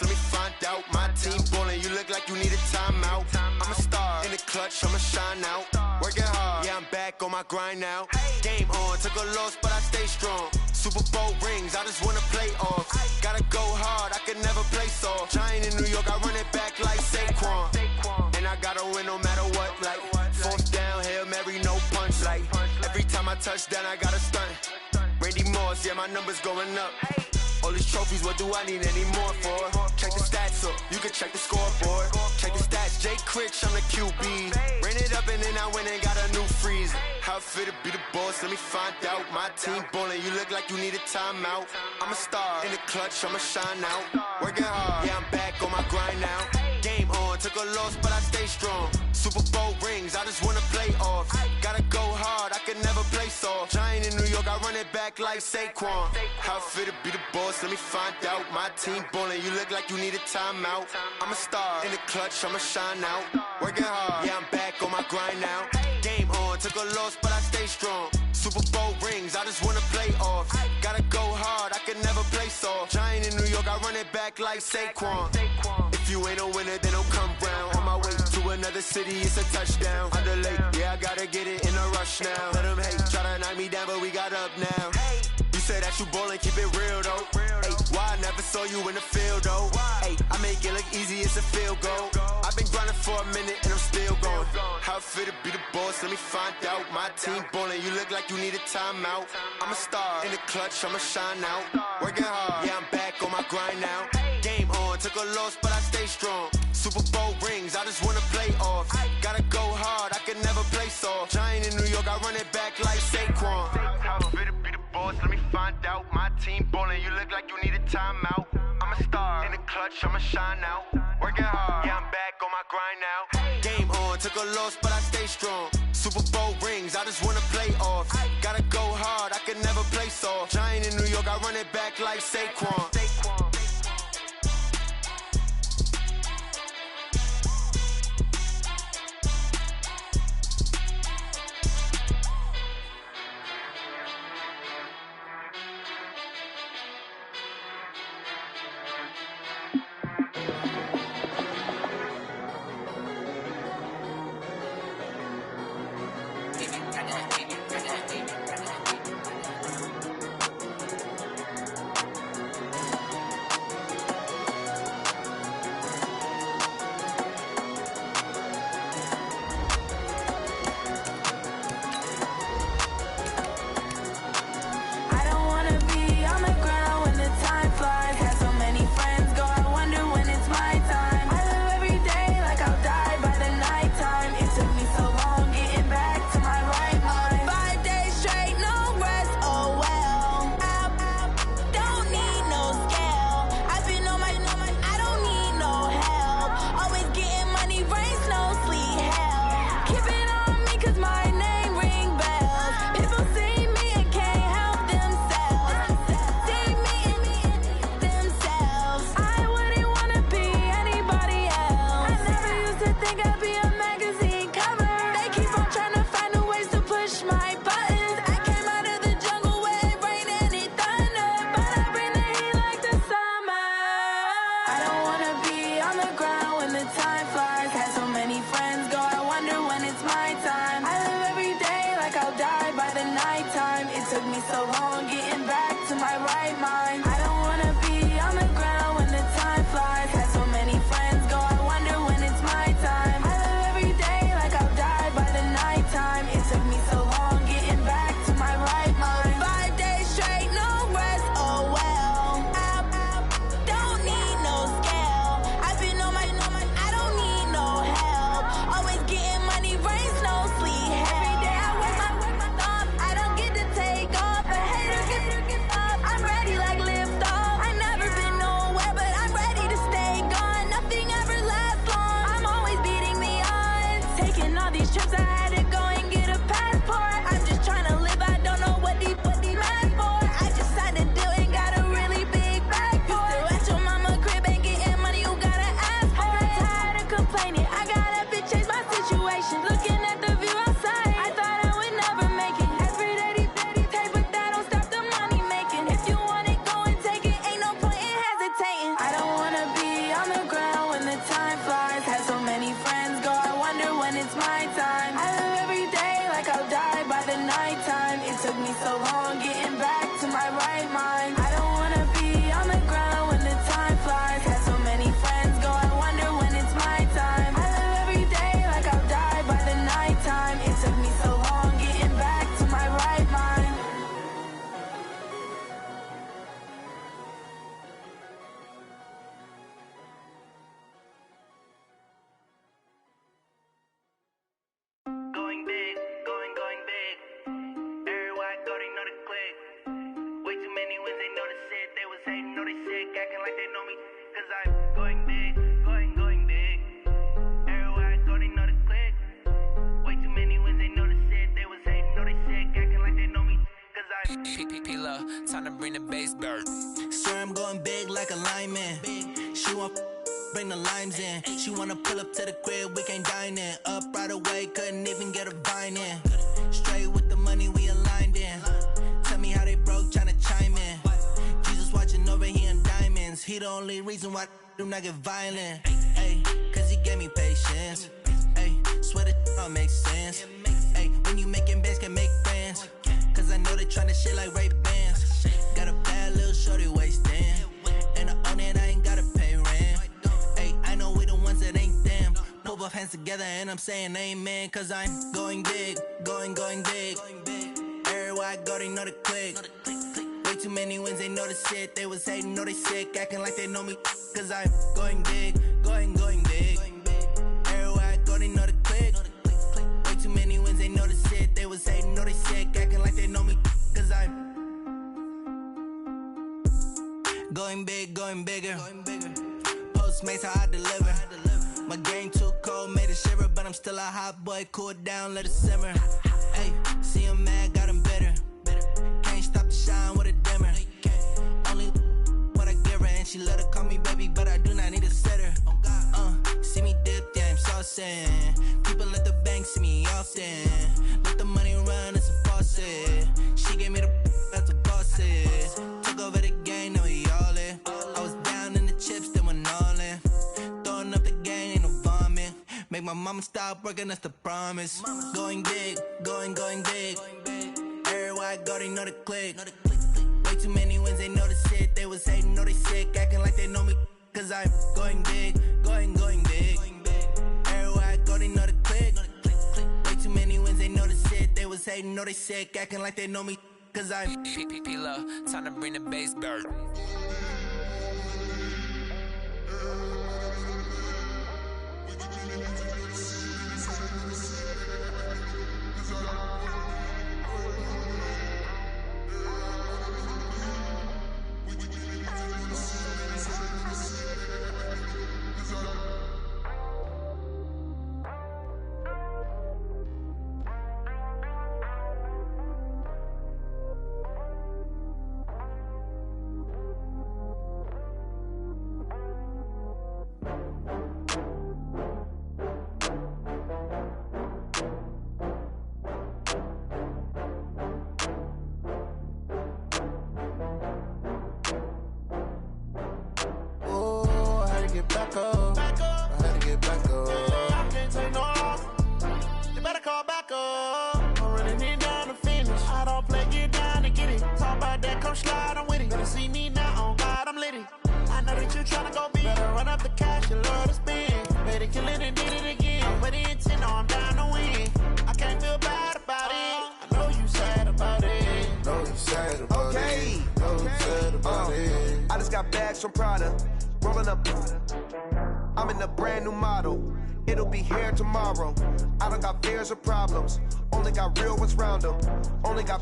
Let me find out. My team ballin', you look like you need a timeout. I'm a star in the clutch, I'ma shine out. Working hard, yeah, I'm back on my grind now. Game on, took a loss, but I stay strong. Super Bowl rings, I just wanna play off. Gotta go hard, I can never play soft. Giant in New York, I run it back like Saquon. And I gotta win no matter what, like fourth down, Hail Mary, no punch. Like every time I touch down, I gotta stunt. Randy Moss, yeah, my numbers going up. All these trophies, what do I need any more for? Check the stats up, you can check the scoreboard. Check the stats, Jay Critch, I'm the QB. Ran it up and then I went and got a new freeze. How fit to be the boss, let me find out. My team ballin', you look like you need a timeout. I'm a star in the clutch, I'ma shine out. Working hard, yeah, I'm back on my grind now. Game on, took a loss, but I stay strong. Super Bowl rings, I just wanna play off. Gotta go hard, I can never play soft. Giant in New York, I run it back like Saquon. How fit to be the boss, let me find out. My team ballin', you look like you need a timeout. I'm a star in the clutch, I'ma shine out. Working hard, yeah, I'm back on my grind now. Game on, took a loss, but I stay strong. Super Bowl rings, I just wanna play off. Gotta go hard, I can never play soft. Giant in New York, I run it back like Saquon. If you ain't a winner, then don't come round. On my way to another city, it's a touchdown. Underlay, yeah, I gotta get it in a rush now. Let them hate, try to knock me down, but we got up now. You say that you ballin', keep it real though. Hey, why I never saw you in the field though? Hey, I make it look easy, it's a field goal. I've been grinding for a minute and I'm still going. How fit to be the boss, let me find out. My team ballin', you look like you need a timeout. I'm a star in the clutch, I'ma shine out. Working hard, yeah, I'm back on my grind now. Game on, took a loss, but I stay strong. Super Bowl rings, I just wanna play off. Gotta go hard, I can never play soft. Giant in New York, I run it back like Saquon. How fit to be the boss, let me find out. My team ballin', you look like you need a timeout. I'm a star in the clutch, I'ma shine out. Working hard, yeah, I'm back on my grind now. Game on, took a loss, but I stay strong. Super Bowl rings, I just wanna play off. Gotta go hard, I can never play soft. Giant in New York, I run it back like Saquon. mind. I don't wanna be on the ground when the time flies. Had so many friends go, I wonder when it's my time. I live every day like I'll die by the nighttime. It took me so long getting back to my right mind. 5 days straight, no rest, oh well. I don't need no scale. I've been on my, I don't need no help. Always getting money, rains, no sleep. Every day I work my thumb, I don't get to take off. A hater get up, I'm ready like lift off. I never been nowhere, but I'm ready to stay gone. Nothing ever lasts long, I'm always beating the odds. Taking all these trips, I had to go and get a passport. I'm just trying to live, I don't know what these mad for. I just had to do it, got a really big bag for it. Still at your mama crib, ain't getting money, you gotta ask for it. I got tired of complaining, I gotta change my situation. Looking at the view outside, I thought I would never make it. Every day they pay, but that don't stop the money making. If you want it, go and take it, ain't no point in hesitating. I don't wanna be on the ground when the time flies. Had so many friends go, I wonder when it's my time. I live every day like I'll die by the nighttime. It took me so long getting back to my right mind. I don't wanna be on the ground when the time flies. Had so many friends go, I wonder when it's my time. I live every day like I'll die by the nighttime. It took me so long getting back to my right mind. Going big, going big. Everywhere I go, they know the click. Way too many wins, they know the shit. They was hating, know they sick, acting like they know me. Cause I'm going big, going big. Everywhere I go, they know the click. Way too many wins, they know the shit. They was hating, know they sick, acting like they know me. Cause I'm P-P-P-Lo, time to bring the bass bird. Swear I'm going big like a lineman. She want bring the limes in. She wanna pull up to the crib, we can't dine in. Up right away, couldn't even get a vine in. Straight with the money we aligned in. Tell me how they broke, tryna chime in. Jesus watching over here in diamonds. He the only reason why I do not get violent. Ay, cause he gave me patience. Ay, swear that all makes sense. Ay, when you making bands, can make friends. Cause I know they tryna shit like Ray-Bans. Got a bad little shorty wasting. And I own it, I ain't gotta pay rent. Ay, I know we the ones that ain't them. Pull both hands together and I'm saying amen. Cause I'm going big, going big. Everywhere I go, they know the click. Way too many wins, they know the shit. They was hating, know they sick, acting like they know me. Cause I'm going big, going big. Everywhere I go, they know the click. Way too many wins, they know the shit. They was hating, know they sick, acting like they know me. Cause I'm going big, going bigger. Postmates, how I deliver. My game too cold, made it shiver. But I'm still a hot boy, cool it down, let it simmer. Hey, see him mad, got him bitter. Can't stop the shine with a dimmer. Only what I give her, and she let her call me baby, but I do not need a sitter. See me dip, yeah, I'm saucing. People at the bank see me often. Let the money run, it's a faucet. She gave me the that's a boss is. Took over the game, now we all in. I was down in the chips, then went all in. Throwing up the game, ain't no vomit. Make my mama stop working, that's the promise. Going big, going big. Everywhere I go, they know the click. Way too many wins, they know the shit. They was hating, know they sick, acting like they know me. Cause I'm going big, going big. Everywhere I go, they know the click. Way too many wins, they know the shit. They was hating, know they sick, acting like they know me. Cause I'm P-P-P-Lo, time to bring the bass bird. back up. I had to get back up. I can't take no loss. You better call back up. I'm running it down to finish. I don't play, get down to get it. Talk about that, come slide, I'm with it. see me now, on God, I'm litty. I know that you tryna go big. Better run up the cash, you love to spend. Better kill it and did it again. Put it in 10, no, I'm down to win. I can't feel bad about it. I know you sad about it. Know you sad about it. Know you sad about it. I just got bags from Prada. Rolling up. I'm in a brand new model. It'll be here tomorrow. I don't got fears or problems. Only got real ones round them. Only got.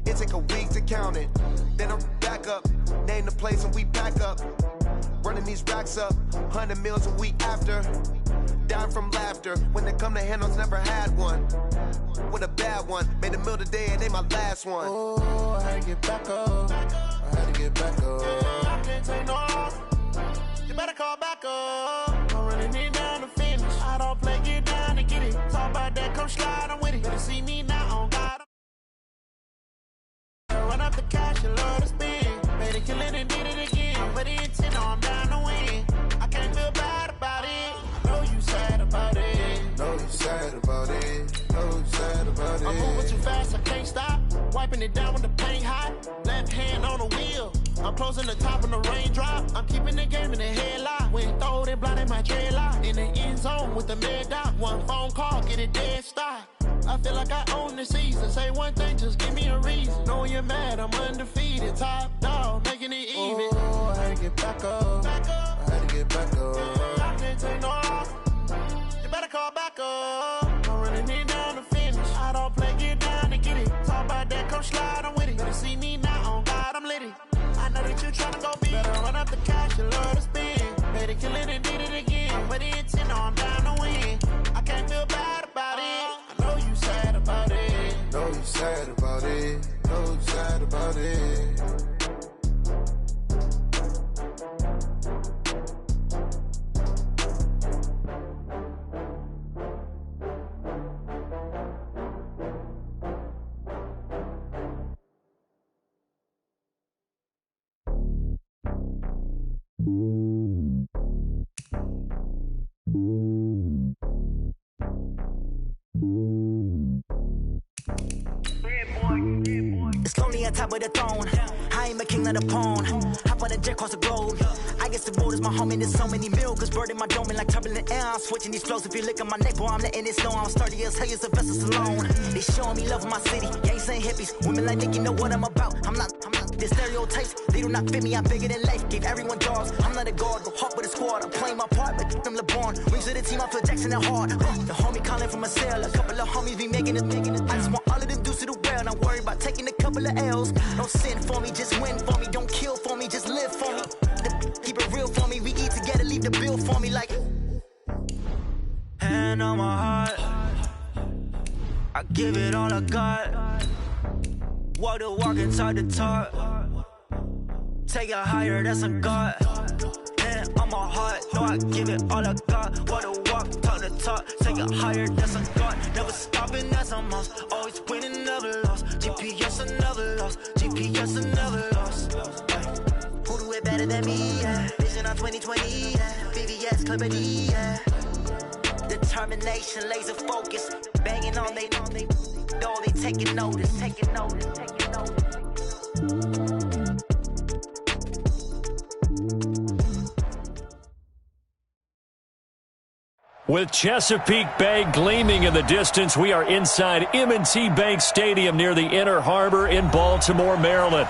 It take a week to count it. Then I'm back up. Name the place and we pack up. Running these racks up. 100 meals a week after. Down from laughter. When they come to handles, never had one. With a bad one. Made a meal today and ain't my last one. Oh, I had to get back up. I had to get back up. I can't take no off. You better call back up. I'm running it down to finish. I don't play, get down to get it. Talk about that, come slide, I'm with it. Better see me now, on God. Run up the cash, you love to spend. Better kill it and did it again. But in 10, no, I'm down to win. I can't feel bad about it. I know you sad about it. Know you sad about it. Know you sad about it. I'm moving too fast, I can't stop. Wiping it down with the paint hot. Left hand on the wheel. I'm closing the top of the raindrop. I'm keeping the game in the headlock. When throw it blind in my dreadlock. In the end zone with the mad dot. One phone call, get it dead stop. I feel like I own the season. Say one thing, just give me a reason. Knowing you're mad, I'm undefeated. Top dog, making it even. Oh, I had to get back up. I had to get back up. I can't take no off. You better call back up. I'm running it down to finish. I don't play, get down to get it. Talk about that, come slide, I'm with it. Better see me now, on God, I'm litty. I know that you tryna go big. Better run up the cash, you love to spend. Better kill it and did it again. But in 10, no, I'm down to win. I can't feel bad about it. I know you sad about it. Know you sad about it. Know you sad about it. It's lonely on top of the throne. I ain't a king of the pawn. Hop on a jet across the globe. I guess the road is my home and there's so many milk. Bird in my dome and like turbulent air. I'm switching these flows. If you look at my neck, boy, I'm letting it slow. I'm sturdy as hell as Sylvester Stallone. They showing me love in my city. Gangsta and hippies. Women like Nick, you know what I'm about. I'm not the stereotypes. They do not fit me. I'm bigger than life. Gave everyone dogs. I'm not a guard, but hawk with a squad. I'm playing my part, but I'm LeBron. Wings of the team, I feel Jackson and hard. The homie calling from a cell. A couple of homies be making it. I just want all of them dudes to the well. Not worry about taking a couple of L's. Don't sin for me, just win for me. Don't kill for me, just live for me. Keep it real for me. We eat together, leave the bill for me like. Hand on my heart, I give it all I got. Walk the walk and talk the talk. Take it higher, that's a God. Hand on my heart, no, I give it all I got. Walk the walk, talk the talk. Take it higher, that's a God. Never stopping, that's a must. Always winning, never lost. GPS, I never lost. GPS, I never lost. Who do it better than me? Yeah. Vision on 2020. Yeah. VVS, Clippity. Yeah. Determination, laser focus. Banging on they door, they taking notice. Taking notice, taking notice. With Chesapeake Bay gleaming in the distance, we are inside M&T Bank Stadium near the Inner Harbor in Baltimore, Maryland.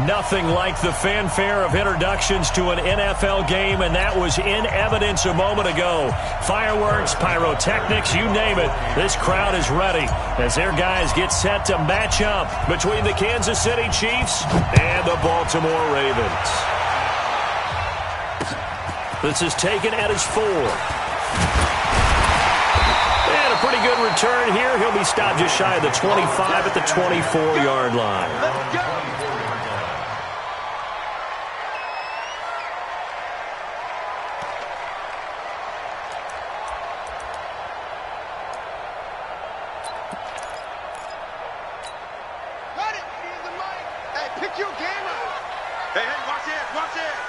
Nothing like the fanfare of introductions to an NFL game, and that was in evidence a moment ago. Fireworks, pyrotechnics, you name it. This crowd is ready as their guys get set to match up between the Kansas City Chiefs and the Baltimore Ravens. This is taken at his 4. And a pretty good return here. He'll be stopped just shy of the 25 at the 24-yard line. Let's go. Got it. Here's the mic. Hey, pick your camera. Hey, watch this. Watch this.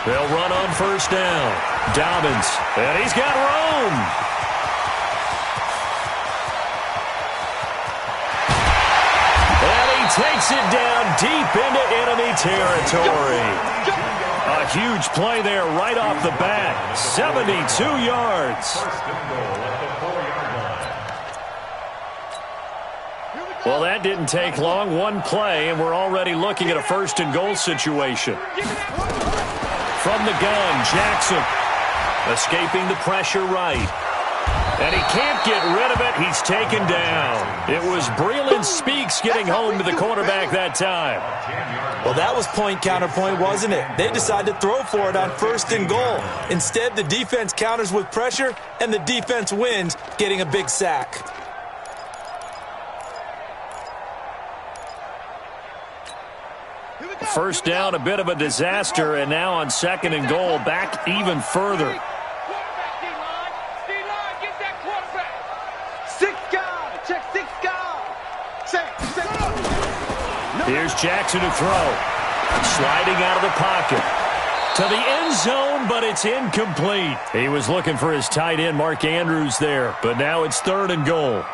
They'll run on first down. Dobbins, and he's got room. And he takes it down deep into enemy territory. A huge play there right off the bat. 72 yards. Well, that didn't take long. One play, and we're already looking at a first-and-goal situation. From the gun, Jackson. Escaping the pressure right. And he can't get rid of it. He's taken down. It was Breland Speaks getting home to the quarterback that time. Well, that was point counterpoint, wasn't it? They decided to throw for it on first and goal. Instead, the defense counters with pressure, and the defense wins, getting a big sack. First down, a bit of a disaster, and now on second and goal, back even further. Here's Jackson to throw. Sliding out of the pocket. To the end zone, but it's incomplete. He was looking for his tight end, Mark Andrews, there, but now it's third and goal.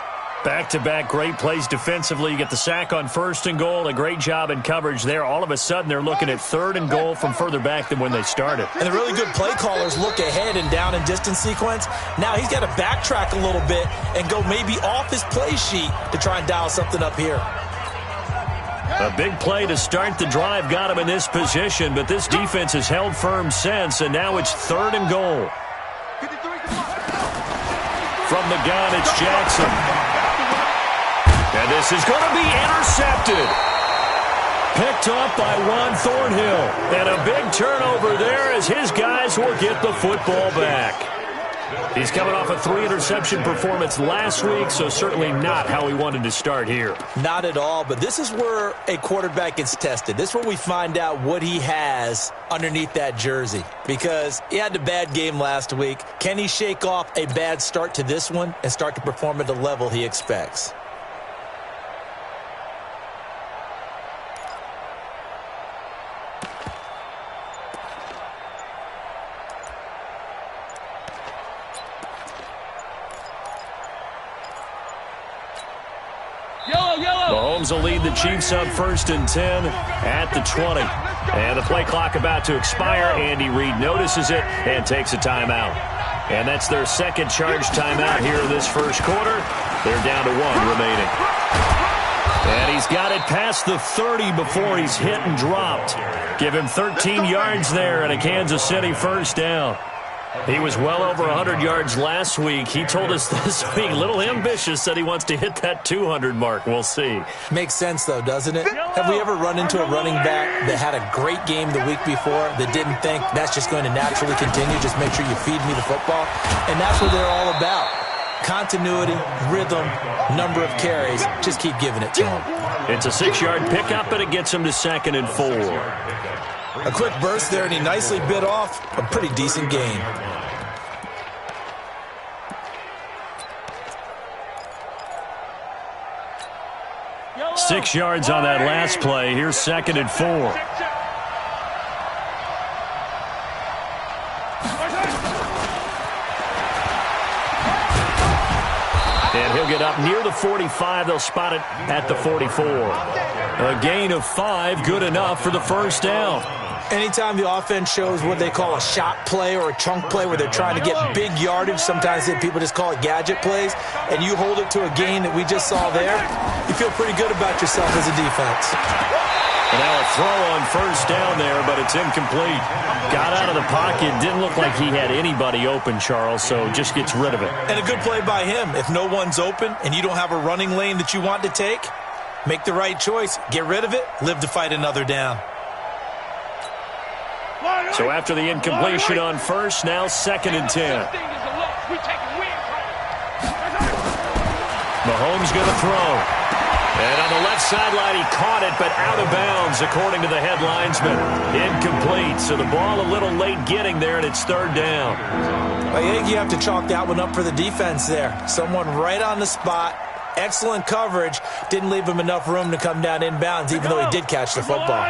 Back-to-back great plays defensively. You get the sack on first and goal. A great job in coverage there. All of a sudden, they're looking at third and goal from further back than when they started. And the really good play callers look ahead and down and distance sequence. Now he's got to backtrack a little bit and go maybe off his play sheet to try and dial something up here. A big play to start the drive got him in this position, but this defense has held firm since, and now it's third and goal. From the gun, it's Jackson. And this is going to be intercepted. Picked up by Juan Thornhill. And a big turnover there as his guys will get the football back. He's coming off a 3-interception performance last week, so certainly not how he wanted to start here. Not at all, but this is where a quarterback gets tested. This is where we find out what he has underneath that jersey, because he had a bad game last week. Can he shake off a bad start to this one and start to perform at the level he expects? Mahomes will lead the Chiefs up 1st and 10 at the 20. And the play clock about to expire. Andy Reid notices it and takes a timeout. And that's their second charge timeout here in this first quarter. They're down to 1 remaining. And he's got it past the 30 before he's hit and dropped. Give him 13 yards there and a Kansas City first down. He was well over 100 yards last week. He told us this week, a little ambitious, said he wants to hit that 200 mark. We'll see. Makes sense, though, doesn't it? Have we ever run into a running back that had a great game the week before that didn't think that's just going to naturally continue? Just make sure you feed me the football. And that's what they're all about. Continuity, rhythm, number of carries. Just keep giving it to him. It's a 6-yard pickup, and it gets him to 2nd and 4. A quick burst there, and he nicely bit off a pretty decent gain. Yellow. 6 yards on that last play. Here's 2nd and 4. And he'll get up near the 45. They'll spot it at the 44. A gain of 5, good enough for the first down. Anytime the offense shows what they call a shot play or a chunk play where they're trying to get big yardage, sometimes people just call it gadget plays, and you hold it to a gain that we just saw there, you feel pretty good about yourself as a defense. And now a throw on first down there, but it's incomplete. Got out of the pocket. Didn't look like he had anybody open, Charles, so just gets rid of it. And a good play by him. If no one's open and you don't have a running lane that you want to take, make the right choice. Get rid of it. Live to fight another down. So after the incompletion on first, now 2nd and 10. Mahomes going to throw. And on the left sideline, he caught it, but out of bounds, according to the head linesman. Incomplete. So the ball a little late getting there, and it's 3rd down. I think you have to chalk that one up for the defense there. Someone right on the spot. Excellent coverage. Didn't leave him enough room to come down inbounds, even though he did catch the football.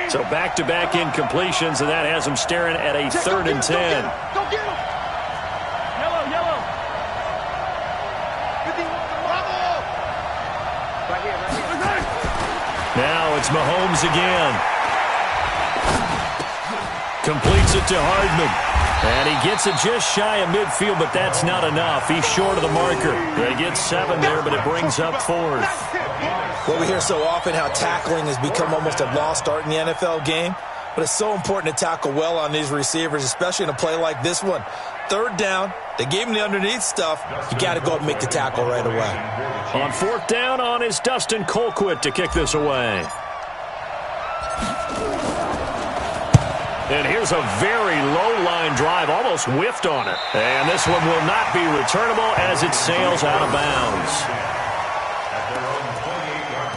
So back-to-back incompletions, and that has them staring at a 3rd and 10. Go get him. Yellow. Right here. Now it's Mahomes again. Completes it to Hardman. And he gets it just shy of midfield, but that's not enough. He's short of the marker. They get 7 there, but it brings up 4th. Well, we hear so often how tackling has become almost a lost art in the NFL game. But it's so important to tackle well on these receivers, especially in a play like this one. 3rd down, they gave him the underneath stuff. You got to go up and make the tackle right away. On 4th down, on is Dustin Colquitt to kick this away. And here's a very low-line drive, almost whiffed on it. And this one will not be returnable as it sails out of bounds. At their own 28-yard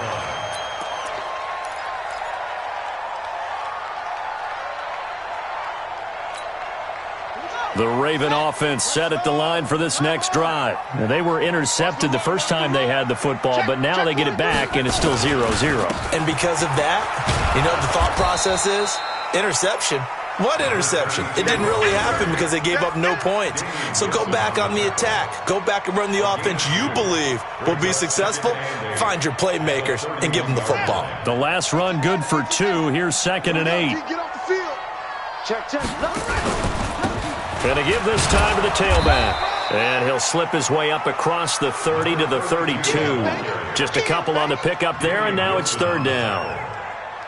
line. The Raven offense set at the line for this next drive. Now, they were intercepted the first time they had the football, but now they get it back, and it's still 0-0. And because of that, you know what the thought process is? Interception. What interception? It didn't really happen because they gave up no points. So go back on the attack. Go back and run the offense you believe will be successful. Find your playmakers and give them the football. The last run good for 2. Here's 2nd and 8. Get off the field. Check. Going to give this time to the tailback. And he'll slip his way up across the 30 to the 32. Just a couple on the pickup there, and now it's 3rd down.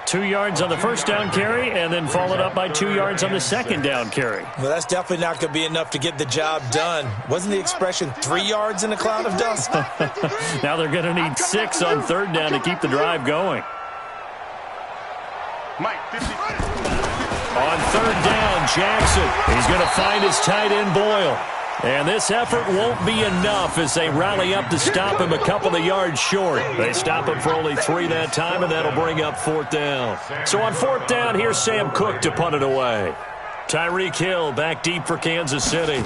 2 yards on the first down carry, and then followed up by 2 yards on the second down carry. Well, that's definitely not going to be enough to get the job done. Wasn't the expression 3 yards in a cloud of dust? Now they're going to need 6 on 3rd down to keep the drive going. Mike, 50. On 3rd down, Jackson. He's going to find his tight end, Boyle. And this effort won't be enough as they rally up to stop him a couple of yards short. They stop him for only 3 that time, and that'll bring up 4th down. So on 4th down, here's Sam Cook to punt it away. Tyreek Hill back deep for Kansas City.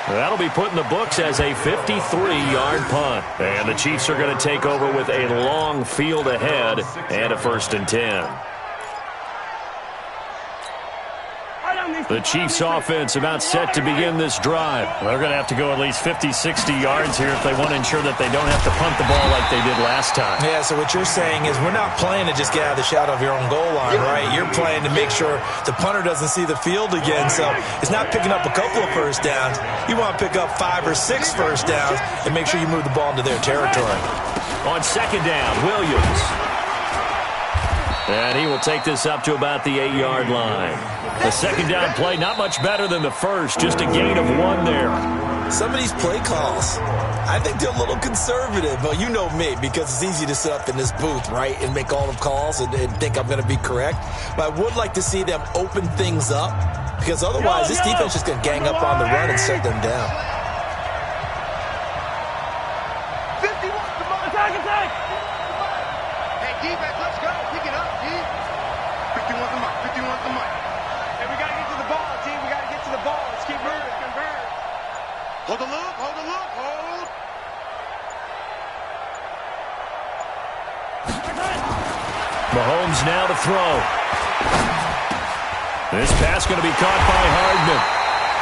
That'll be put in the books as a 53-yard punt. And the Chiefs are going to take over with a long field ahead and a 1st and 10. The Chiefs offense about set to begin this drive. They're going to have to go at least 50, 60 yards here if they want to ensure that they don't have to punt the ball like they did last time. Yeah, so what you're saying is we're not playing to just get out of the shadow of your own goal line, right? You're playing to make sure the punter doesn't see the field again. So it's not picking up a couple of first downs. You want to pick up 5 or 6 first downs and make sure you move the ball into their territory. On 2nd down, Williams. And he will take this up to about the 8-yard line. The 2nd down play, not much better than the first, just a gain of 1 there. Some of these play calls, I think they're a little conservative. Well, you know me, because it's easy to sit up in this booth, right, and make all the calls and think I'm going to be correct. But I would like to see them open things up, because otherwise this defense is just going to gang up on the run and shut them down. 51, come on. Attack. Hey, defense, let's go. Pick it up, D. 51's the mic. 51's the mic. Hey, we got to get to the ball, team. We got to get to the ball. Let's keep moving. Hold the loop. Mahomes now to throw. This pass going to be caught by Hardman.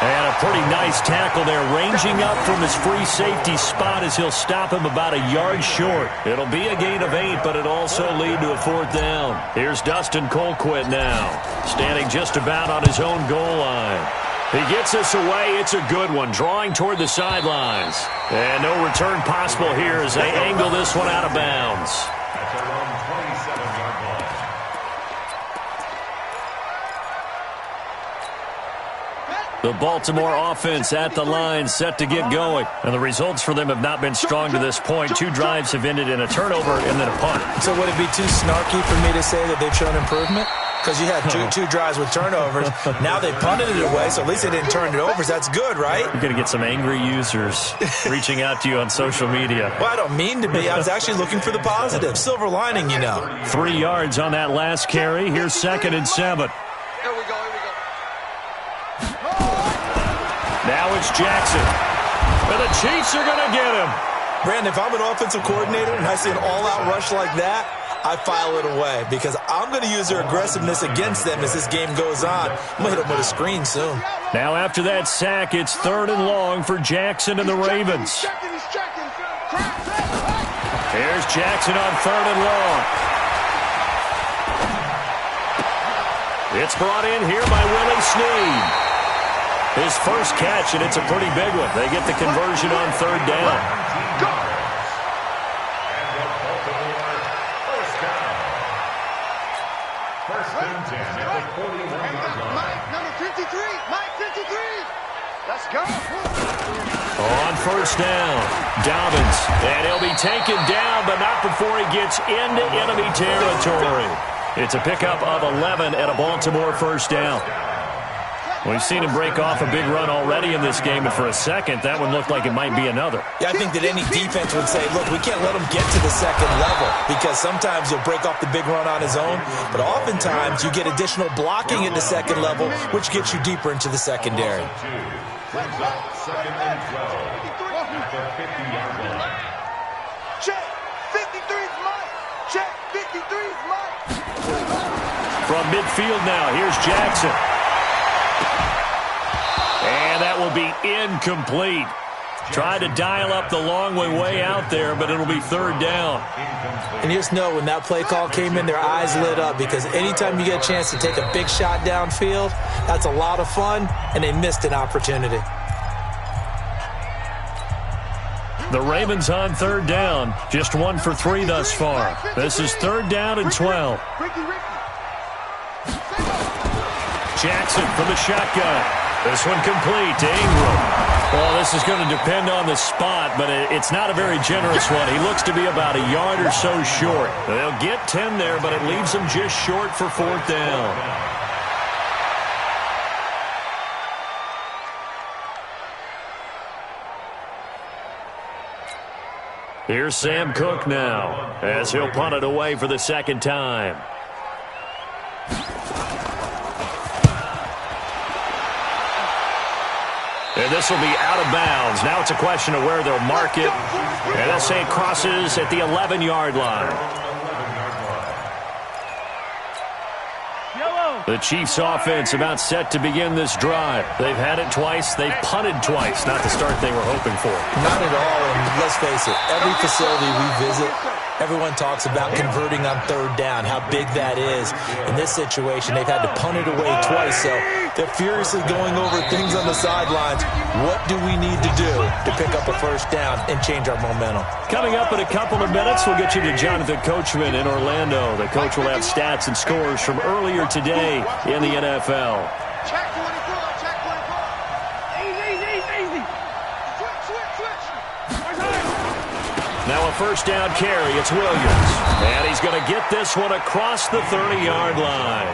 And a pretty nice tackle there, ranging up from his free safety spot as he'll stop him about a yard short. It'll be a gain of 8, but it'll also lead to a 4th down. Here's Dustin Colquitt now, standing just about on his own goal line. He gets this away. It's a good one, drawing toward the sidelines. And no return possible here as they angle this one out of bounds. That's around 27-yard line. The Baltimore offense at the line, set to get going. And the results for them have not been strong to this point. 2 drives have ended in a turnover and then a punt. So would it be too snarky for me to say that they've shown improvement? Because you had two drives with turnovers. Now they punted it away, so at least they didn't turn it over. So that's good, right? You're going to get some angry users reaching out to you on social media. Well, I don't mean to be. I was actually looking for the positive. Silver lining, you know. 3 yards on that last carry. Here's 2nd and 7. Here we go. It's Jackson. And the Chiefs are going to get him. Brandon, if I'm an offensive coordinator and I see an all-out rush like that, I file it away because I'm going to use their aggressiveness against them as this game goes on. I'm going to hit them with a screen soon. Now after that sack, it's 3rd and long for Jackson and the Ravens. Here's Jackson on 3rd and long. It's brought in here by Willie Snead. His first catch, and it's a pretty big one. They get the conversion on 3rd down. First and 10 at the 41-yard line. Mike, number 53. Mike, 53. Let's go. On 1st down, Dobbins. And he'll be taken down, but not before he gets into enemy territory. It's a pickup of 11 at a Baltimore 1st down. We've seen him break off a big run already in this game, and for a second, that one looked like it might be another. Yeah, I think that any defense would say, look, we can't let him get to the 2nd level because sometimes he'll break off the big run on his own, but oftentimes you get additional blocking at the 2nd level, which gets you deeper into the secondary. Brings up 2nd and 12 at the 50-yard line. Check. 53's Mike. Check. 53's Mike. From midfield now, here's Jackson. And that will be incomplete. Tried to dial up the long way out there, but it'll be 3rd down. And you just know when that play call came in, their eyes lit up because anytime you get a chance to take a big shot downfield, that's a lot of fun, and they missed an opportunity. The Ravens on 3rd down, just 1 for 3 thus far. This is 3rd down and 12. Jackson from the shotgun. This one complete to Ingram. Well, this is going to depend on the spot, but it's not a very generous one. He looks to be about a yard or so short. They'll get 10 there, but it leaves them just short for 4th down. Here's Sam Cook now, as he'll punt it away for the 2nd time. And this will be out of bounds. Now it's a question of where they'll mark it. And they'll say it crosses at the 11-yard line. The Chiefs offense about set to begin this drive. They've had it twice. They've punted twice. Not the start they were hoping for. Not at all. And let's face it, every facility we visit, everyone talks about converting on 3rd down, how big that is. In this situation, they've had to punt it away twice, so they're furiously going over things on the sidelines. What do we need to do to pick up a 1st down and change our momentum? Coming up in a couple of minutes, we'll get you to Jonathan Coachman in Orlando. The coach will have stats and scores from earlier today in the NFL. Check 24. Check 24. Easy. Switch. Now a 1st down carry. It's Williams. And he's going to get this one across the 30-yard line.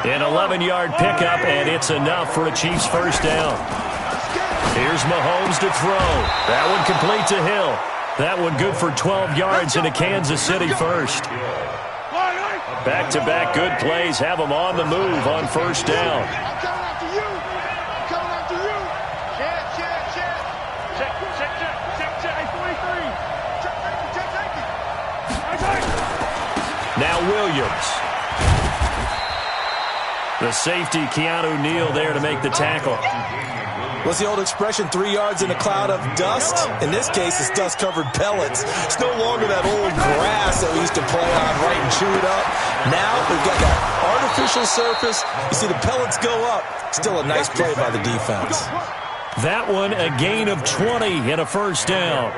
An 11-yard pickup, and it's enough for a Chiefs 1st down. Here's Mahomes to throw. That one complete to Hill. That one good for 12 yards into Kansas City 1st. Back-to-back good plays have them on the move on 1st down. I'm coming after you. Check. Now Williams. The safety, Keanu Neal, there to make the tackle. What's the old expression, 3 yards in a cloud of dust? In this case, it's dust-covered pellets. It's no longer that old grass that we used to play on, right, and chew it up. Now we've got that artificial surface. You see the pellets go up. Still a nice play by the defense. That one, a gain of 20 and a 1st down.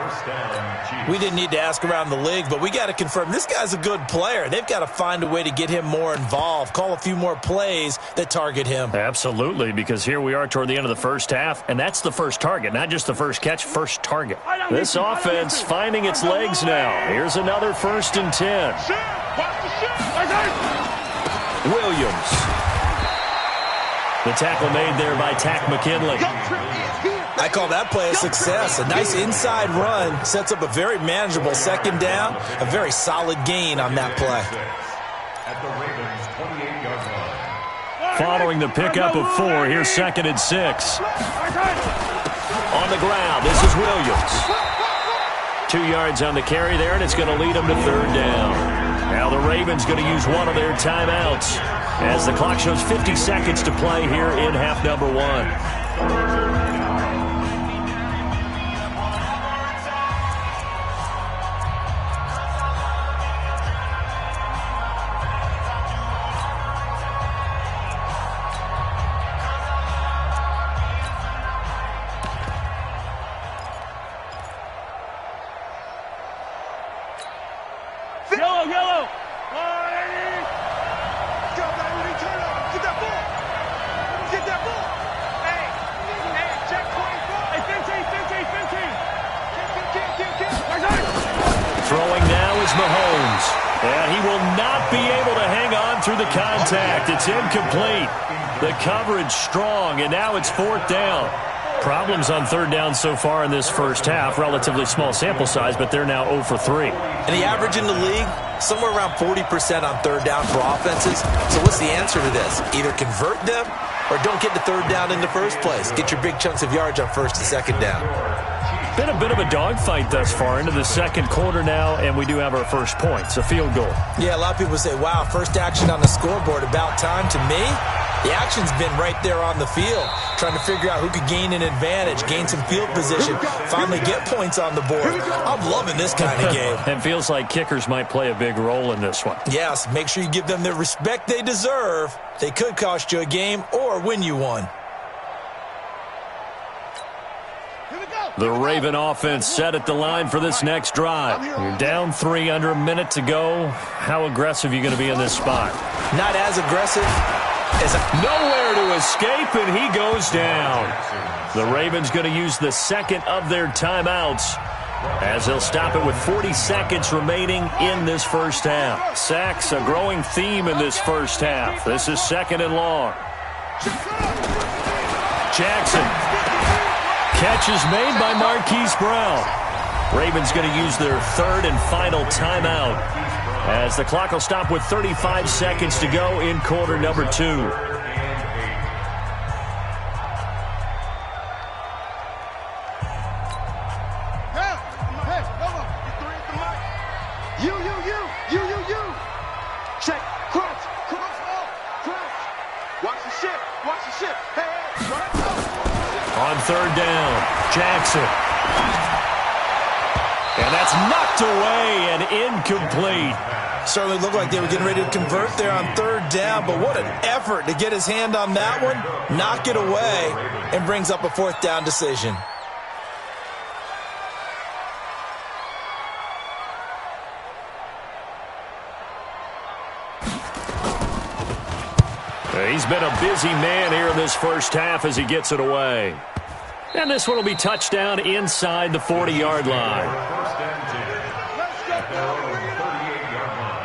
We didn't need to ask around the league, but we got to confirm this guy's a good player. They've got to find a way to get him more involved, call a few more plays that target him. Absolutely, because here we are toward the end of the 1st half, and that's the first target, not just the first catch, first target. This offense finding its legs now. Here's another 1st and 10. Williams. The tackle made there by Tack McKinley. I call that play a success. A nice inside run sets up a very manageable 2nd down. A very solid gain on that play. At the Ravens 28-yard line. Following the pickup of 4, here's 2nd and 6. On the ground, this is Williams. 2 yards on the carry there, and it's going to lead them to third down. Now the Ravens going to use one of their timeouts as the clock shows 50 seconds to play here in half number 1. Yellow. Get that ball. Hey, check 24. Hey, 15. Throwing now is Mahomes. And he will not be able to hang on through the contact. It's incomplete. The coverage strong, and now it's fourth down. Problems on third down so far in this first half. Relatively small sample size, but they're now 0 for 3. And the average in the league, somewhere around 40% on third down for offenses. So what's the answer to this? Either convert them or don't get the third down in the first place. Get your big chunks of yards on first and second down. Been a bit of a dogfight thus far into the second quarter now, and we do have our first point. It's a field goal. Yeah, a lot of people say, wow, first action on the scoreboard, about time. To me, the action's been right there on the field, trying to figure out who could gain an advantage, gain some field position, finally get points on the board. I'm loving this kind of game. And feels like kickers might play a big role in this one. Yes, make sure you give them the respect they deserve. They could cost you a game or win you one. The Raven offense set at the line for this next drive. You're down 3, under a minute to go. How aggressive are you going to be in this spot? Not as aggressive as nowhere to escape, and he goes down. The Ravens going to use the second of their timeouts as they'll stop it with 40 seconds remaining in this first half. Sacks, a growing theme in this first half. This is second and long. Jackson. Catch is made by Marquise Brown. Ravens going to use their third and final timeout as the clock will stop with 35 seconds to go in quarter number 2. Check, cross, watch the ship, On third down, Jackson. And that's knocked away and incomplete. Certainly looked like they were getting ready to convert there on third down, but what an effort to get his hand on that one, knock it away, and brings up a fourth down decision. He's been a busy man here in this first half as he gets it away. And this one will be touchdown inside the 40-yard line. First and 10 at their own 38-yard line.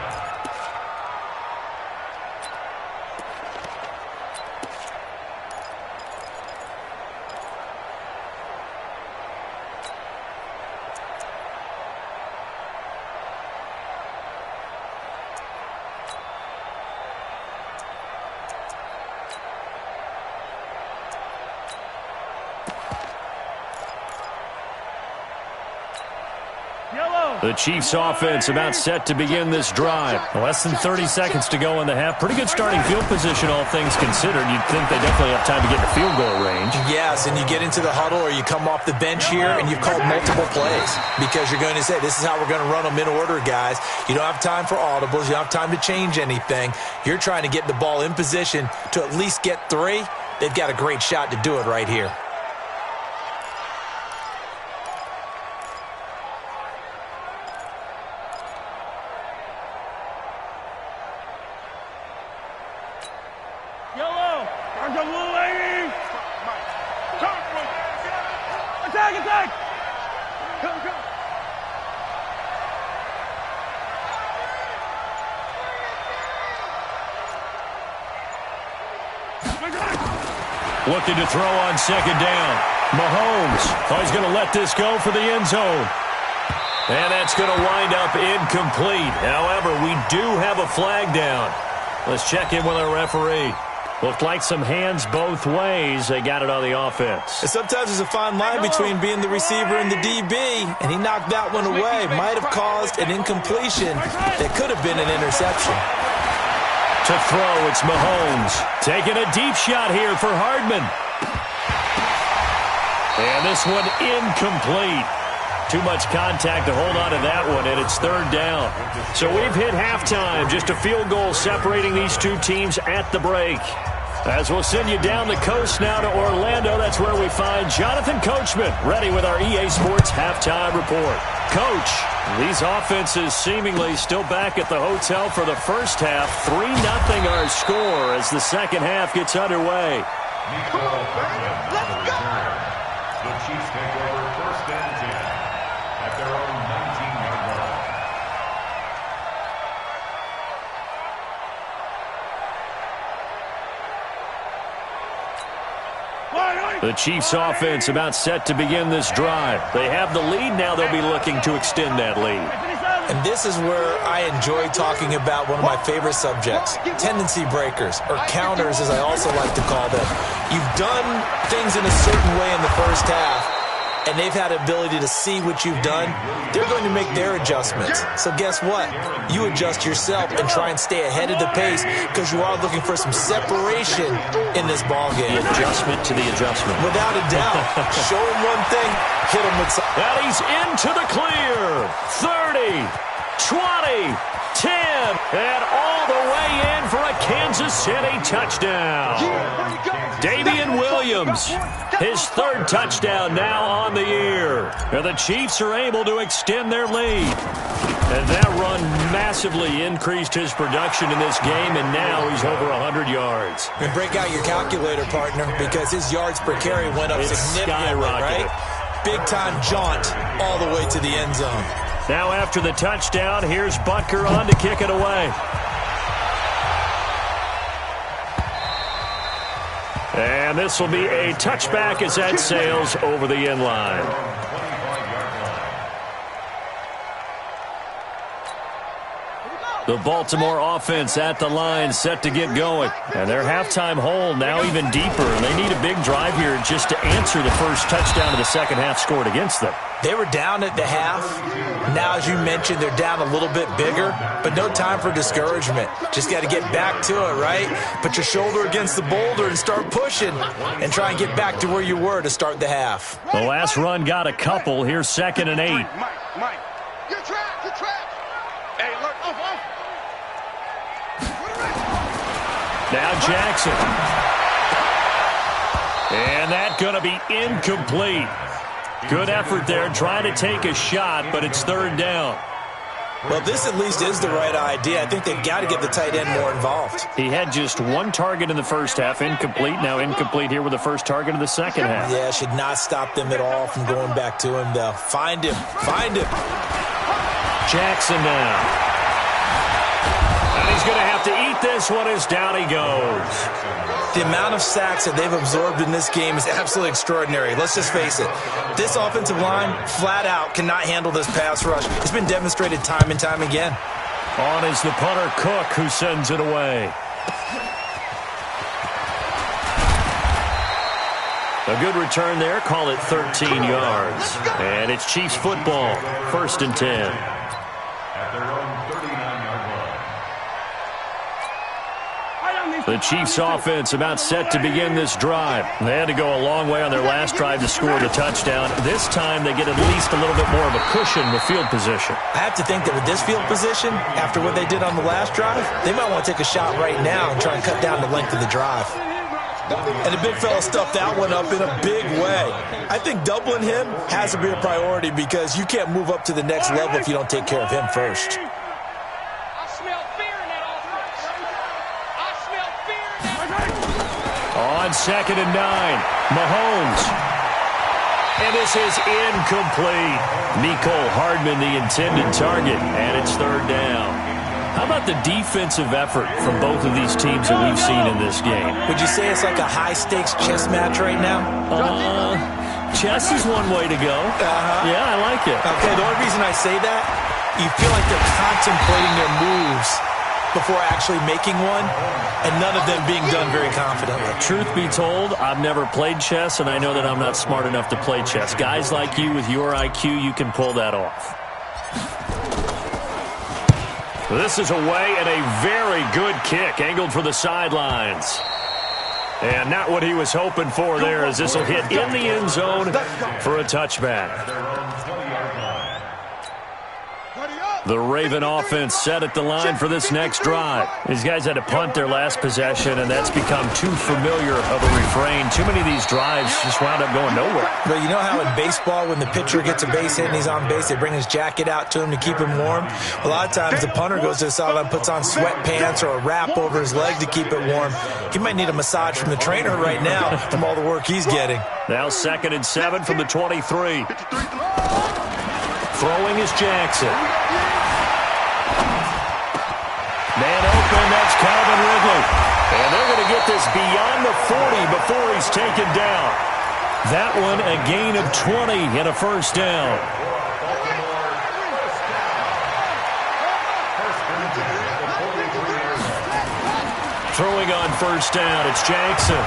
The Chiefs offense about set to begin this drive. Less than 30 seconds to go in the half. Pretty good starting field position, all things considered. You'd think they definitely have time to get to field goal range. Yes, and you get into the huddle or you come off the bench here and you've called multiple plays because you're going to say, this is how we're going to run them in order, guys. You don't have time for audibles. You don't have time to change anything. You're trying to get the ball in position to at least get 3. They've got a great shot to do it right here. Attack! Go! Looking to throw on second down. Mahomes. He's going to let this go for the end zone. And that's going to wind up incomplete. However, we do have a flag down. Let's check in with our referee. Looked like some hands both ways. They got it on the offense. And sometimes there's a fine line between being the receiver and the DB, and he knocked that one away. Might have caused an incompletion that could have been an interception. To throw, it's Mahomes. Taking a deep shot here for Hardman. And this one incomplete. Too much contact to hold on to that one, and it's third down. So we've hit halftime. Just a field goal separating these two teams at the break. As we'll send you down the coast now to Orlando, that's where we find Jonathan Coachman, ready with our EA Sports Halftime Report. Coach, these offenses seemingly still back at the hotel for the first half. 3-0 our score as the second half gets underway. Let's go! The Chiefs take over first and 10 at their own 19-yard line. The Chiefs offense about set to begin this drive. They have the lead now. They'll be looking to extend that lead. And this is where I enjoy talking about one of my favorite subjects, tendency breakers, or counters as I also like to call them. You've done things in a certain way in the first half, and they've had the ability to see what you've done. They're going to make their adjustments. So guess what? You adjust yourself and try and stay ahead of the pace because you are looking for some separation in this ballgame. The adjustment to the adjustment. Without a doubt. Show him one thing, hit him with something. And he's into the clear. 30, 20, 10, and all the way in for a Kansas City touchdown. Davian Williams, his third touchdown now on the year. And the Chiefs are able to extend their lead. And that run massively increased his production in this game, and now he's over 100 yards. And break out your calculator, partner, because his yards per carry went up significantly, right? Big-time jaunt all the way to the end zone. Now after the touchdown, here's Butker on to kick it away. And this will be a touchback as that sails over the end line. The Baltimore offense at the line set to get going. And their halftime hole now even deeper. And they need a big drive here just to answer the first touchdown of the second half scored against them. They were down at the half. Now, as you mentioned, they're down a little bit bigger, but no time for discouragement. Just got to get back to it, right? Put your shoulder against the boulder and start pushing and try and get back to where you were to start the half. The last run got a couple. Here's 2nd and 8. Mike. You're trapped. You're trapped. Hey, look. Off. Now Jackson. And that's going to be incomplete. Good effort there, trying to take a shot, but it's third down. Well, this at least is the right idea. I think they've got to get the tight end more involved. He had just one target in the first half, incomplete. Now incomplete here with the first target of the second half. Yeah, should not stop them at all from going back to him, though. Find him. Jackson now. And he's going to have to eat this one as down he goes. The amount of sacks that they've absorbed in this game is absolutely extraordinary. Let's just face it. This offensive line, flat out, cannot handle this pass rush. It's been demonstrated time and time again. On is the punter, Cook, who sends it away. A good return there. Call it 13 yards. And it's Chiefs football. 1st and 10. At their own 39-yard line. The Chiefs offense about set to begin this drive. They had to go a long way on their last drive to score the touchdown. This time they get at least a little bit more of a cushion with field position. I have to think that with this field position, after what they did on the last drive, they might want to take a shot right now and try and cut down the length of the drive. And the big fella stuffed that one up in a big way. I think doubling him has to be a priority because you can't move up to the next level if you don't take care of him first. On 2nd and 9, Mahomes. And this is incomplete. Mecole Hardman, the intended target, and it's third down. How about the defensive effort from both of these teams that we've seen in this game? Would you say it's like a high-stakes chess match right now? Chess is one way to go. Yeah, I like it. Okay, the only reason I say that, you feel like they're contemplating their moves before actually making one, and none of them being done very confidently. Truth be told, I've never played chess, and I know that I'm not smart enough to play chess. Guys like you with your IQ, you can pull that off. This is away and a very good kick, angled for the sidelines. And not what he was hoping for there, as this will hit in the end zone for a touchback. The Raven offense set at the line for this next drive. These guys had to punt their last possession, and that's become too familiar of a refrain. Too many of these drives just wound up going nowhere. But you know how in baseball, when the pitcher gets a base hit and he's on base, they bring his jacket out to him to keep him warm? A lot of times the punter goes to the sideline, puts on sweatpants or a wrap over his leg to keep it warm. He might need a massage from the trainer right now from all the work he's getting. Now 2nd and 7 from the 23. Throwing is Jackson. Man open, that's Calvin Ridley. And they're going to get this beyond the 40 before he's taken down. That one a gain of 20 and a first down. Throwing on first down, it's Jackson.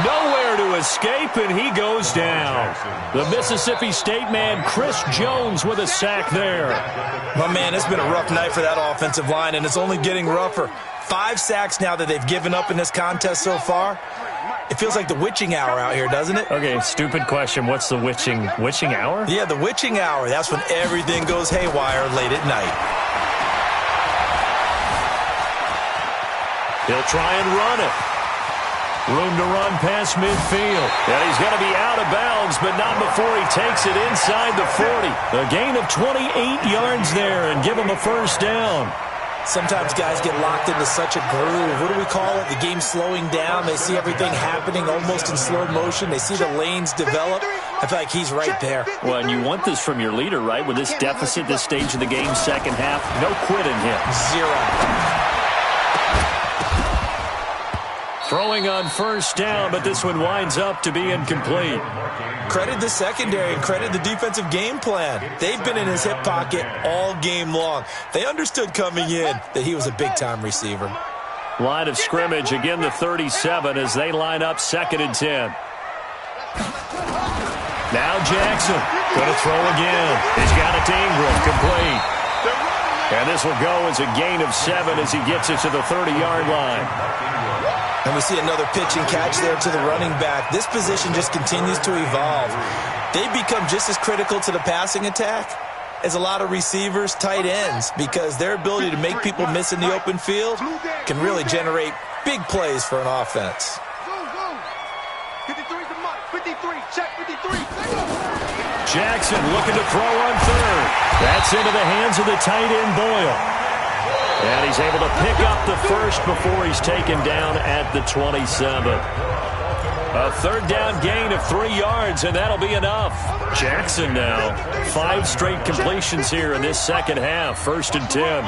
Nowhere to escape, and he goes down. The Mississippi State man, Chris Jones, with a sack there. My man, it's been a rough night for that offensive line, and it's only getting rougher. 5 sacks now that they've given up in this contest so far. It feels like the witching hour out here, doesn't it? Okay, stupid question. What's the witching hour? Yeah, the witching hour. That's when everything goes haywire late at night. He'll try and run it. Room to run past midfield. And he's going to be out of bounds, but not before he takes it inside the 40. A gain of 28 yards there and give him a first down. Sometimes guys get locked into such a groove. What do we call it? The game slowing down. They see everything happening almost in slow motion. They see the lanes develop. I feel like he's right there. Well, and you want this from your leader, right? With this deficit, this stage of the game, second half, no quitting him. 0. Throwing on first down, but this one winds up to be incomplete. Credit the secondary and credit the defensive game plan. They've been in his hip pocket all game long. They understood coming in that he was a big-time receiver. Line of scrimmage, again the 37 as they line up 2nd and 10. Now Jackson going to throw again. He's got it to Ingram, complete. And this will go as a gain of 7 as he gets it to the 30-yard line. And we see another pitch and catch there to the running back. This position just continues to evolve. They become just as critical to the passing attack as a lot of receivers, tight ends, because their ability to make people miss in the open field can really generate big plays for an offense. 53's the mark. 53. Check 53. Jackson looking to throw on 3rd. That's into the hands of the tight end Boyle. And he's able to pick up the first before he's taken down at the 27. A 3rd down gain of 3 yards, and that'll be enough. Jackson now, 5 straight completions here in this second half. 1st and 10.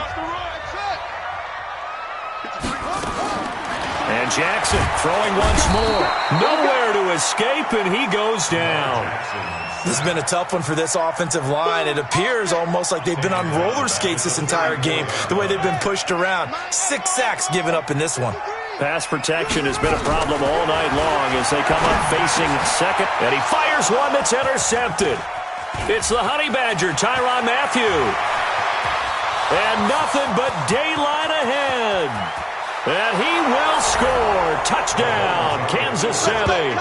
And Jackson throwing once more. Nowhere to escape, and he goes down. This has been a tough one for this offensive line. It appears almost like they've been on roller skates this entire game, the way they've been pushed around. 6 sacks given up in this one. Pass protection has been a problem all night long as they come up facing second. And he fires one that's intercepted. It's the Honey Badger, Tyrann Mathieu. And nothing but daylight ahead. And he will score. Touchdown, Kansas City.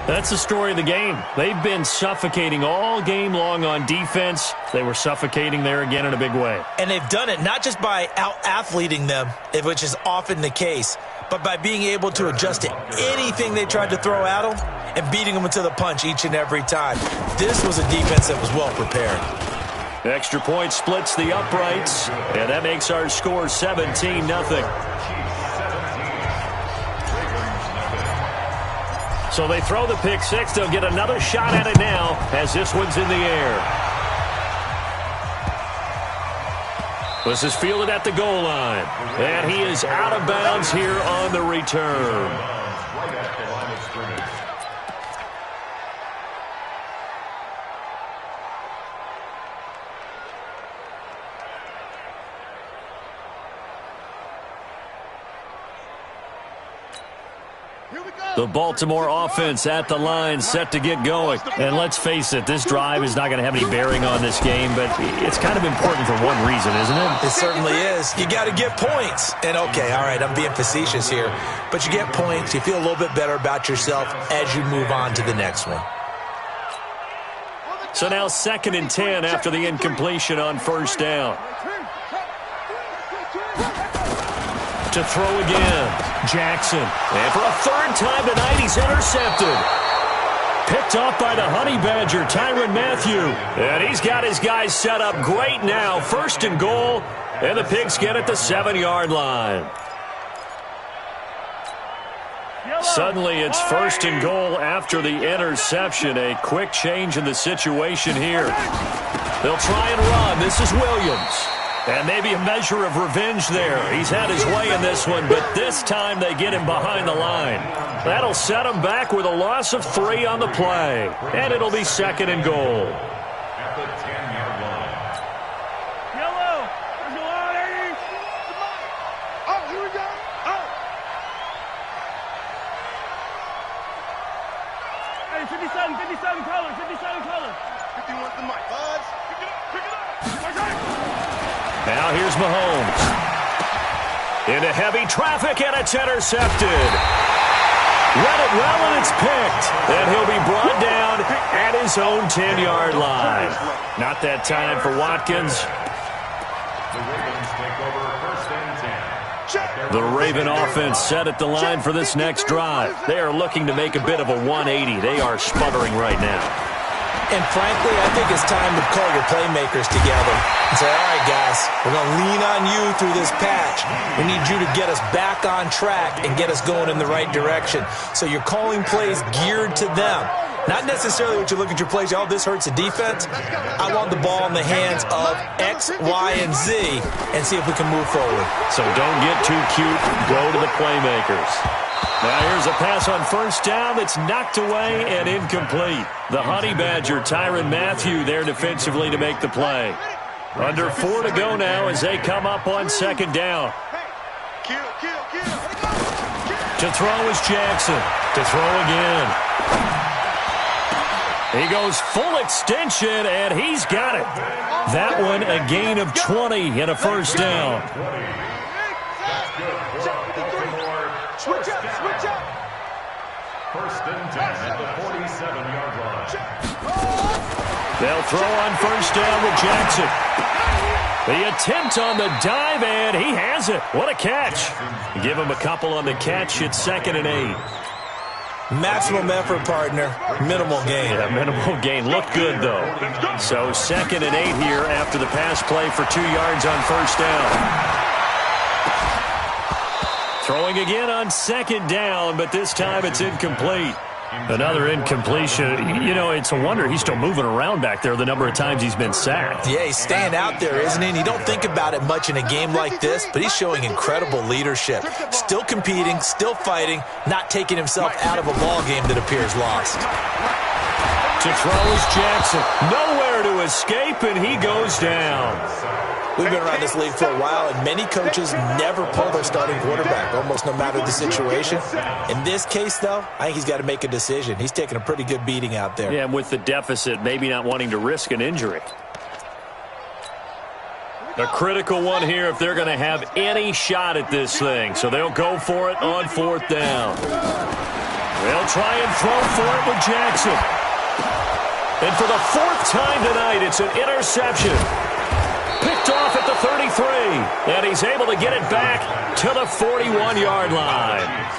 That's the story of the game. They've been suffocating all game long on defense. They were suffocating there again in a big way. And they've done it not just by out-athleting them, which is often the case, but by being able to adjust to anything they tried to throw at them and beating them to the punch each and every time. This was a defense that was well prepared. Extra point splits the uprights, and that makes our score 17-0. So they throw the pick six. They'll get another shot at it now as this one's in the air. This is fielded at the goal line. And he is out of bounds here on the return. The Baltimore offense at the line, set to get going. And let's face it, this drive is not going to have any bearing on this game, but it's kind of important for one reason, isn't it? It certainly is. You got to get points. And okay, all right, I'm being facetious here, but you get points, you feel a little bit better about yourself as you move on to the next one. So now 2nd and 10 after the incompletion on first down. To throw again, Jackson. And for a 3rd time tonight, he's intercepted. Picked off by the Honey Badger, Tyrann Mathieu. And he's got his guys set up great now. 1st and goal, and the Pigskin at the 7-yard line. Suddenly, it's 1st and goal after the interception. A quick change in the situation here. They'll try and run. This is Williams. And maybe a measure of revenge there. He's had his way in this one, but this time they get him behind the line. That'll set him back with a loss of 3 on the play. And it'll be 2nd and goal. At the 10-yard line. Yellow. There's no out, Eddie. Oh, here we go. Oh. Hey, 57 color, 57 color. 51's the mic. Buzz. Pick it up. Okay. Now here's Mahomes. Into heavy traffic, and it's intercepted. Read it well, and it's picked. And he'll be brought down at his own 10-yard line. Not that time for Watkins. The Ravens take over 1st and 10. The Raven offense set at the line for this next drive. They are looking to make a bit of a 180. They are sputtering right now. And frankly, I think it's time to call your playmakers together and say, all right, guys, we're going to lean on you through this patch. We need you to get us back on track and get us going in the right direction. So you're calling plays geared to them. Not necessarily what you look at your plays, oh, this hurts the defense. I want the ball in the hands of X, Y, and Z and see if we can move forward. So don't get too cute. Go to the playmakers. Now here's a pass on 1st down that's knocked away and incomplete. The Honey Badger, Tyrann Mathieu, there defensively to make the play. Under 4 to go now as they come up on 2nd down. To throw is Jackson. To throw again. He goes full extension, and he's got it. That one a gain of 20 and a 1st down. Switch up. 1st and 10 at the 47-yard line. They'll throw on 1st down with Jackson. The attempt on the dive, and he has it. What a catch. Give him a couple on the catch. It's 2nd and 8. Maximum effort, partner. Minimal gain. Yeah, minimal gain. Looked good, though. So 2nd and 8 here after the pass play for 2 yards on 1st down. Throwing again on 2nd down, but this time it's incomplete. Another incompletion. You know, it's a wonder he's still moving around back there the number of times he's been sacked. Yeah, he's staying out there, isn't he? And you don't think about it much in a game like this, but he's showing incredible leadership. Still competing, still fighting, not taking himself out of a ball game that appears lost. To throw is Jackson. Nowhere to escape, and he goes down. We've been around this league for a while, and many coaches never pull their starting quarterback, almost no matter the situation. In this case, though, I think he's got to make a decision. He's taking a pretty good beating out there. Yeah, and with the deficit, maybe not wanting to risk an injury. A critical one here if they're going to have any shot at this thing. So they'll go for it on 4th down. They'll try and throw for it with Jackson. And for the 4th time tonight, it's an interception. Picked off at the 33, and he's able to get it back to the 41-yard line.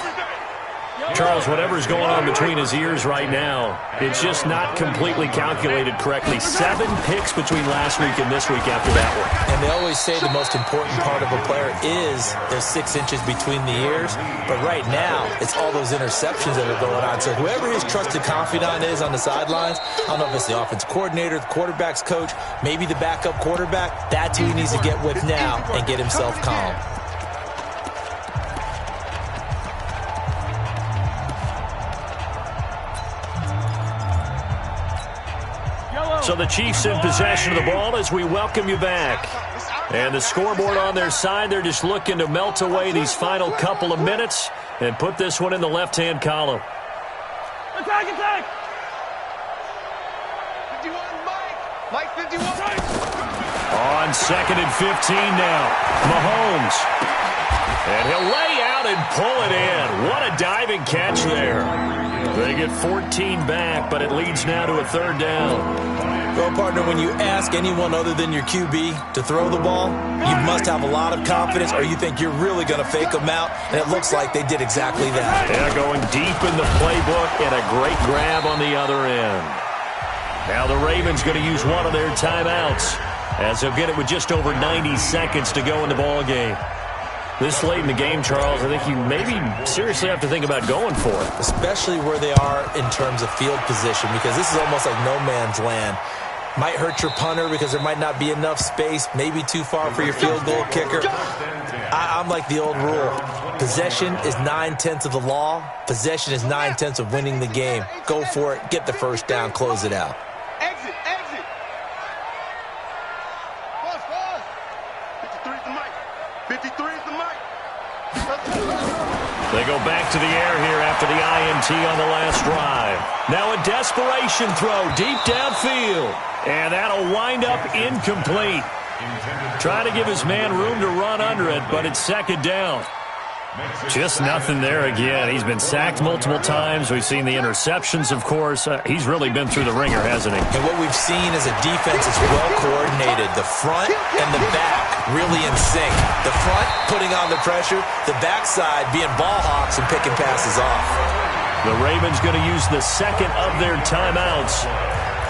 Charles, whatever's going on between his ears right now, it's just not completely calculated correctly. 7 picks between last week and this week after that one. And they always say the most important part of a player is those 6 inches between the ears. But right now, it's all those interceptions that are going on. So whoever his trusted confidant is on the sidelines, I don't know if it's the offense coordinator, the quarterback's coach, maybe the backup quarterback, that's who he needs to get with now and get himself calm. So the Chiefs in possession of the ball as we welcome you back. And the scoreboard on their side, they're just looking to melt away these final couple of minutes and put this one in the left-hand column. Attack, attack! 51, Mike. Mike, 51. On 2nd and 15 now. Mahomes. And he'll lay out and pull it in. What a diving catch there. They get 14 back, but it leads now to a 3rd down. Well, partner, when you ask anyone other than your QB to throw the ball, you must have a lot of confidence or you think you're really going to fake them out, and it looks like they did exactly that. Yeah, going deep in the playbook and a great grab on the other end. Now the Ravens going to use one of their timeouts as they'll get it with just over 90 seconds to go in the ball game. This late in the game, Charles, I think you maybe seriously have to think about going for it. Especially where they are in terms of field position, because this is almost like no man's land. Might hurt your punter because there might not be enough space, maybe too far for your field goal kicker. I'm like the old rule. Possession is 9/10 of the law. Possession is 9/10 of winning the game. Go for it, get the first down, close it out. Exit, exit. Pause. 53 is the mic. 53 is the mic. They go back to the air here after the INT on the last drive. Now a desperation throw deep downfield. And that'll wind up incomplete. Trying to give his man room to run under it, but it's 2nd down. Just nothing there again. He's been sacked multiple times. We've seen the interceptions, of course. He's really been through the ringer, hasn't he? And what we've seen is a defense that's well coordinated. The front and the back really in sync. The front putting on the pressure, the backside being ball hawks and picking passes off. The Ravens going to use the 2nd of their timeouts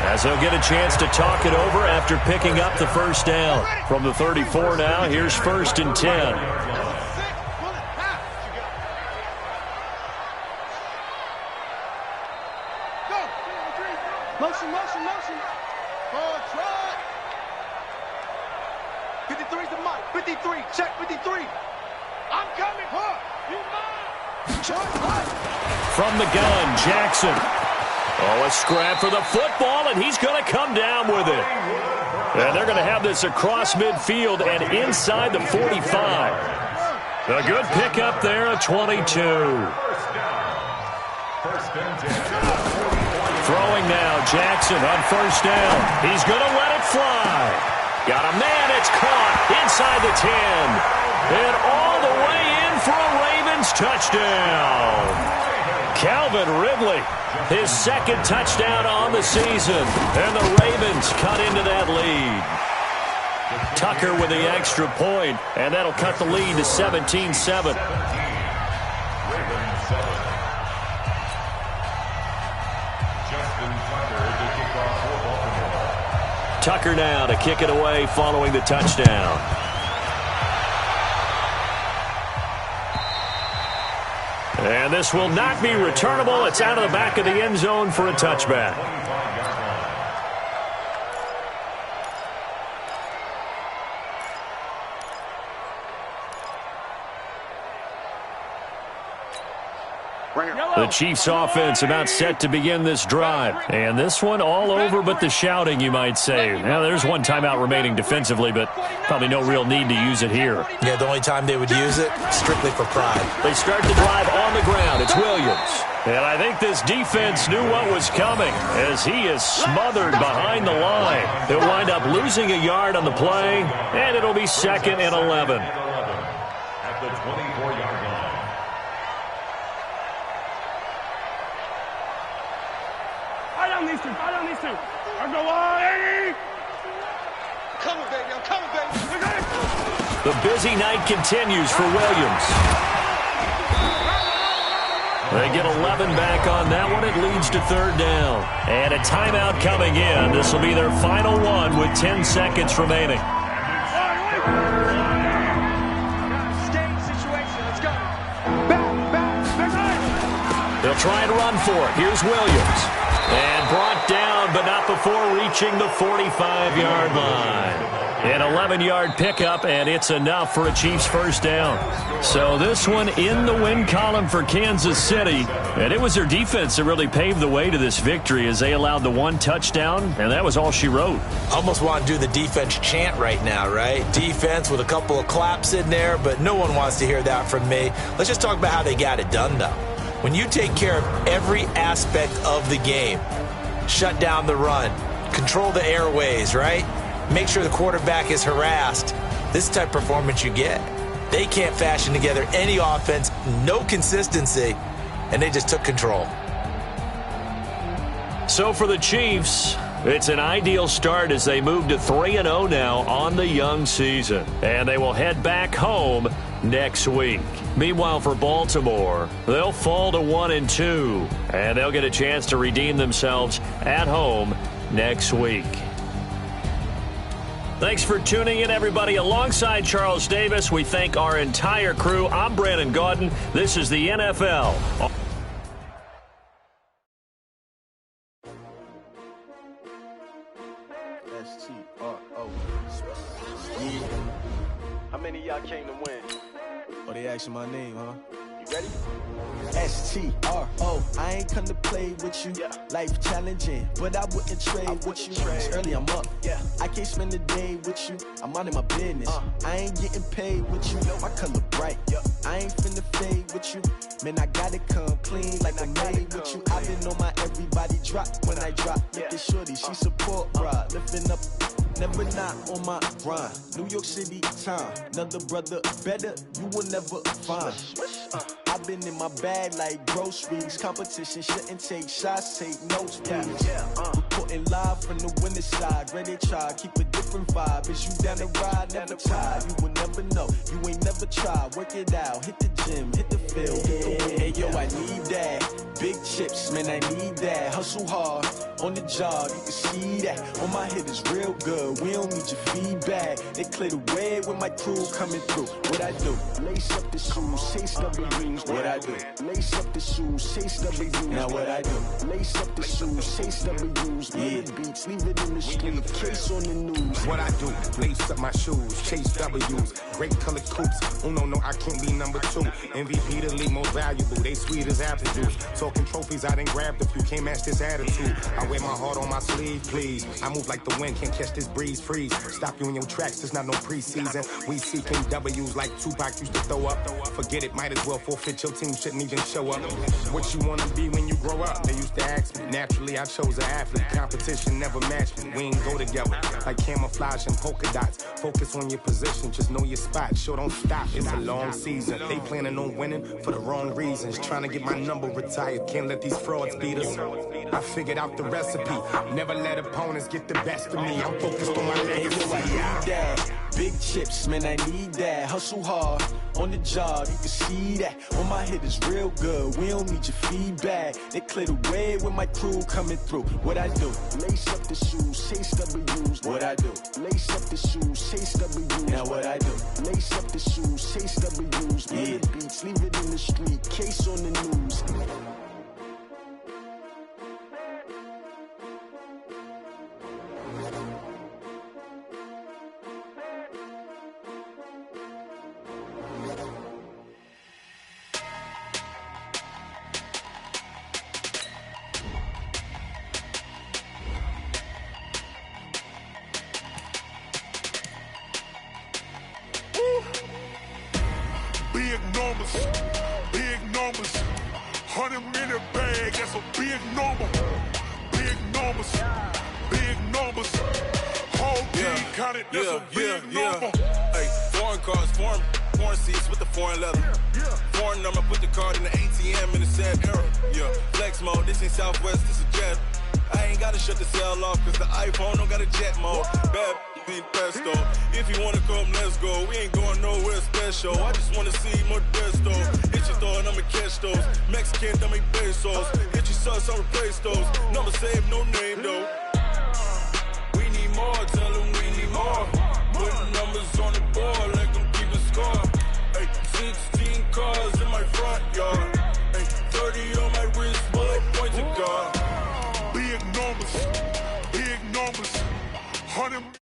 as they'll get a chance to talk it over after picking up the first down. From the 34 now, here's 1st and 10. Motion. Ball trot. 53's the mic. 53. Check 53. I'm coming. You mine. From the gun, Jackson. Oh, a scrap for the football, and he's going to come down with it. And they're going to have this across midfield and inside the 45. A good pickup there, a 22. Throwing now, Jackson on 1st down. He's going to let it fly. Got a man, it's caught inside the 10. And all the way in for a Ravens touchdown. Calvin Ridley, his 2nd touchdown on the season. And the Ravens cut into that lead. Tucker with the extra point, and that'll cut the lead to 17-7. Tucker now to kick it away following the touchdown. And this will not be returnable. It's out of the back of the end zone for a touchback. The Chiefs offense about set to begin this drive. And this one all over but the shouting, you might say. Now, there's one timeout remaining defensively, but probably no real need to use it here. Yeah, the only time they would use it, strictly for pride. They start the drive on the ground. It's Williams. And I think this defense knew what was coming as he is smothered behind the line. They'll wind up losing a yard on the play, and it'll be 2nd and 11. At the 24-yard line. I don't need to. I go on, Coming, baby. I'm coming, baby. The busy night continues for Williams. They get 11 back on that one. It leads to 3rd down. And a timeout coming in. This will be their final one with 10 seconds remaining. Game situation. Let's go. Back. They'll try and run for it. Here's Williams. And brought down, but not before reaching the 45-yard line. An 11-yard pickup, and it's enough for a Chiefs first down. So this one in the win column for Kansas City. And it was their defense that really paved the way to this victory as they allowed the one touchdown, and that was all she wrote. Almost want to do the defense chant right now, right? Defense with a couple of claps in there, but no one wants to hear that from me. Let's just talk about how they got it done, though. When you take care of every aspect of the game, shut down the run, control the airways, right? Make sure the quarterback is harassed. This type of performance you get. They can't fashion together any offense, no consistency, and they just took control. So for the Chiefs, it's an ideal start as they move to 3-0 now on the young season. And they will head back home next week. Meanwhile, for Baltimore, they'll fall to 1-2, and they'll get a chance to redeem themselves at home next week. Thanks for tuning in, everybody. Alongside Charles Davis, we thank our entire crew. I'm Brandon Gaudin. This is the NFL. S-T-R-O. Yeah. How many of y'all came to win? Oh, they asking my name, huh? You ready? S-T-R-O. I ain't come to play with you. Life challenging, but I wouldn't trade with you. It's early, I'm up. I can't spend a day with you. I'm out in my business. I ain't getting paid with you. My color bright. I ain't finna fade with you. Man, I gotta come clean like I made with you. I've been on my everybody drop when I drop. Look at shorty, she support ride. Lifting up, never not on my grind. New York City time. Another brother better, you will never find. I've been in my bag like groceries. Competition shouldn't take shots, take notes, please. Reporting live from the winning side. Ready to try, keep a different vibe. Is you down the ride, never tired. You will never know, you ain't never tried. Work it out, hit the gym, hit the field, hit the win. Hey yo, I need that. Big chips, man, I need that. Hustle hard, on the job, you can see that. On my hit is real good, we don't need your feedback. They clear the way with my crew coming through. What I do? Lace up the shoes, chase W's. What I do? Lace up the shoes, chase W's. Now what I do? Lace up the shoes, chase W's. Yeah, beats, leave it in the street, case on the news. What I do? Lace up my shoes, chase W's. Great colored coops. No, I can't be number 2. MVP the league most valuable. They sweet as apple juice. Talking trophies, I done grabbed a few. Can't match this attitude. I wear my heart on my sleeve, please. I move like the wind, can't catch this breeze, freeze. Stop you in your tracks, there's not no preseason. We seeking W's like Tupac used to throw up. Forget it, might as well forfeit. Your team shouldn't even show up. What you wanna be when you grow up? They used to ask me. Naturally, I chose an athlete. Competition never matched me. We ain't go together like camouflage and polka dots. Focus on your position, just know your spot. Sure, don't stop. It's a long season. They planning on winning for the wrong reasons. Trying to get my number retired. Can't let these frauds beat us. I figured out the recipe. Never let opponents get the best of me. I'm focused on my legacy. Big chips, man, I need that. Hustle hard, on the job, you can see that. On my hit is real good, we don't need your feedback. They clear the way with my crew coming through. What I do? Lace up the shoes, chase W's. What I do? Lace up the shoes, chase W's. Now what I do? Lace up the shoes, chase W's. Yeah, beats, leave it in the street, case on the news. Big numbers, 100-minute bag, that's a big number. Big numbers, whole team counted, that's a big number. Hey, foreign cars, foreign seats with the foreign leather. Foreign number, put the card in the ATM in the sad era. Yeah, flex mode, this ain't Southwest, this is jet. I ain't gotta shut the cell off, cause the iPhone don't got a jet mode. Bad need pesto. If you wanna come, let's go. We ain't going nowhere special. I just wanna see more desto. Hit your throw and I'ma catch those. Mexican, dummy pesos. Hit your sauce, I'll replace those. Number save, no name though. We need more, tell them we need more. Putting numbers on the board, let them keep a score. Hey, 16 cars in my front yard. Hey, 30 on my wrist, bullet point to God. numbers, 100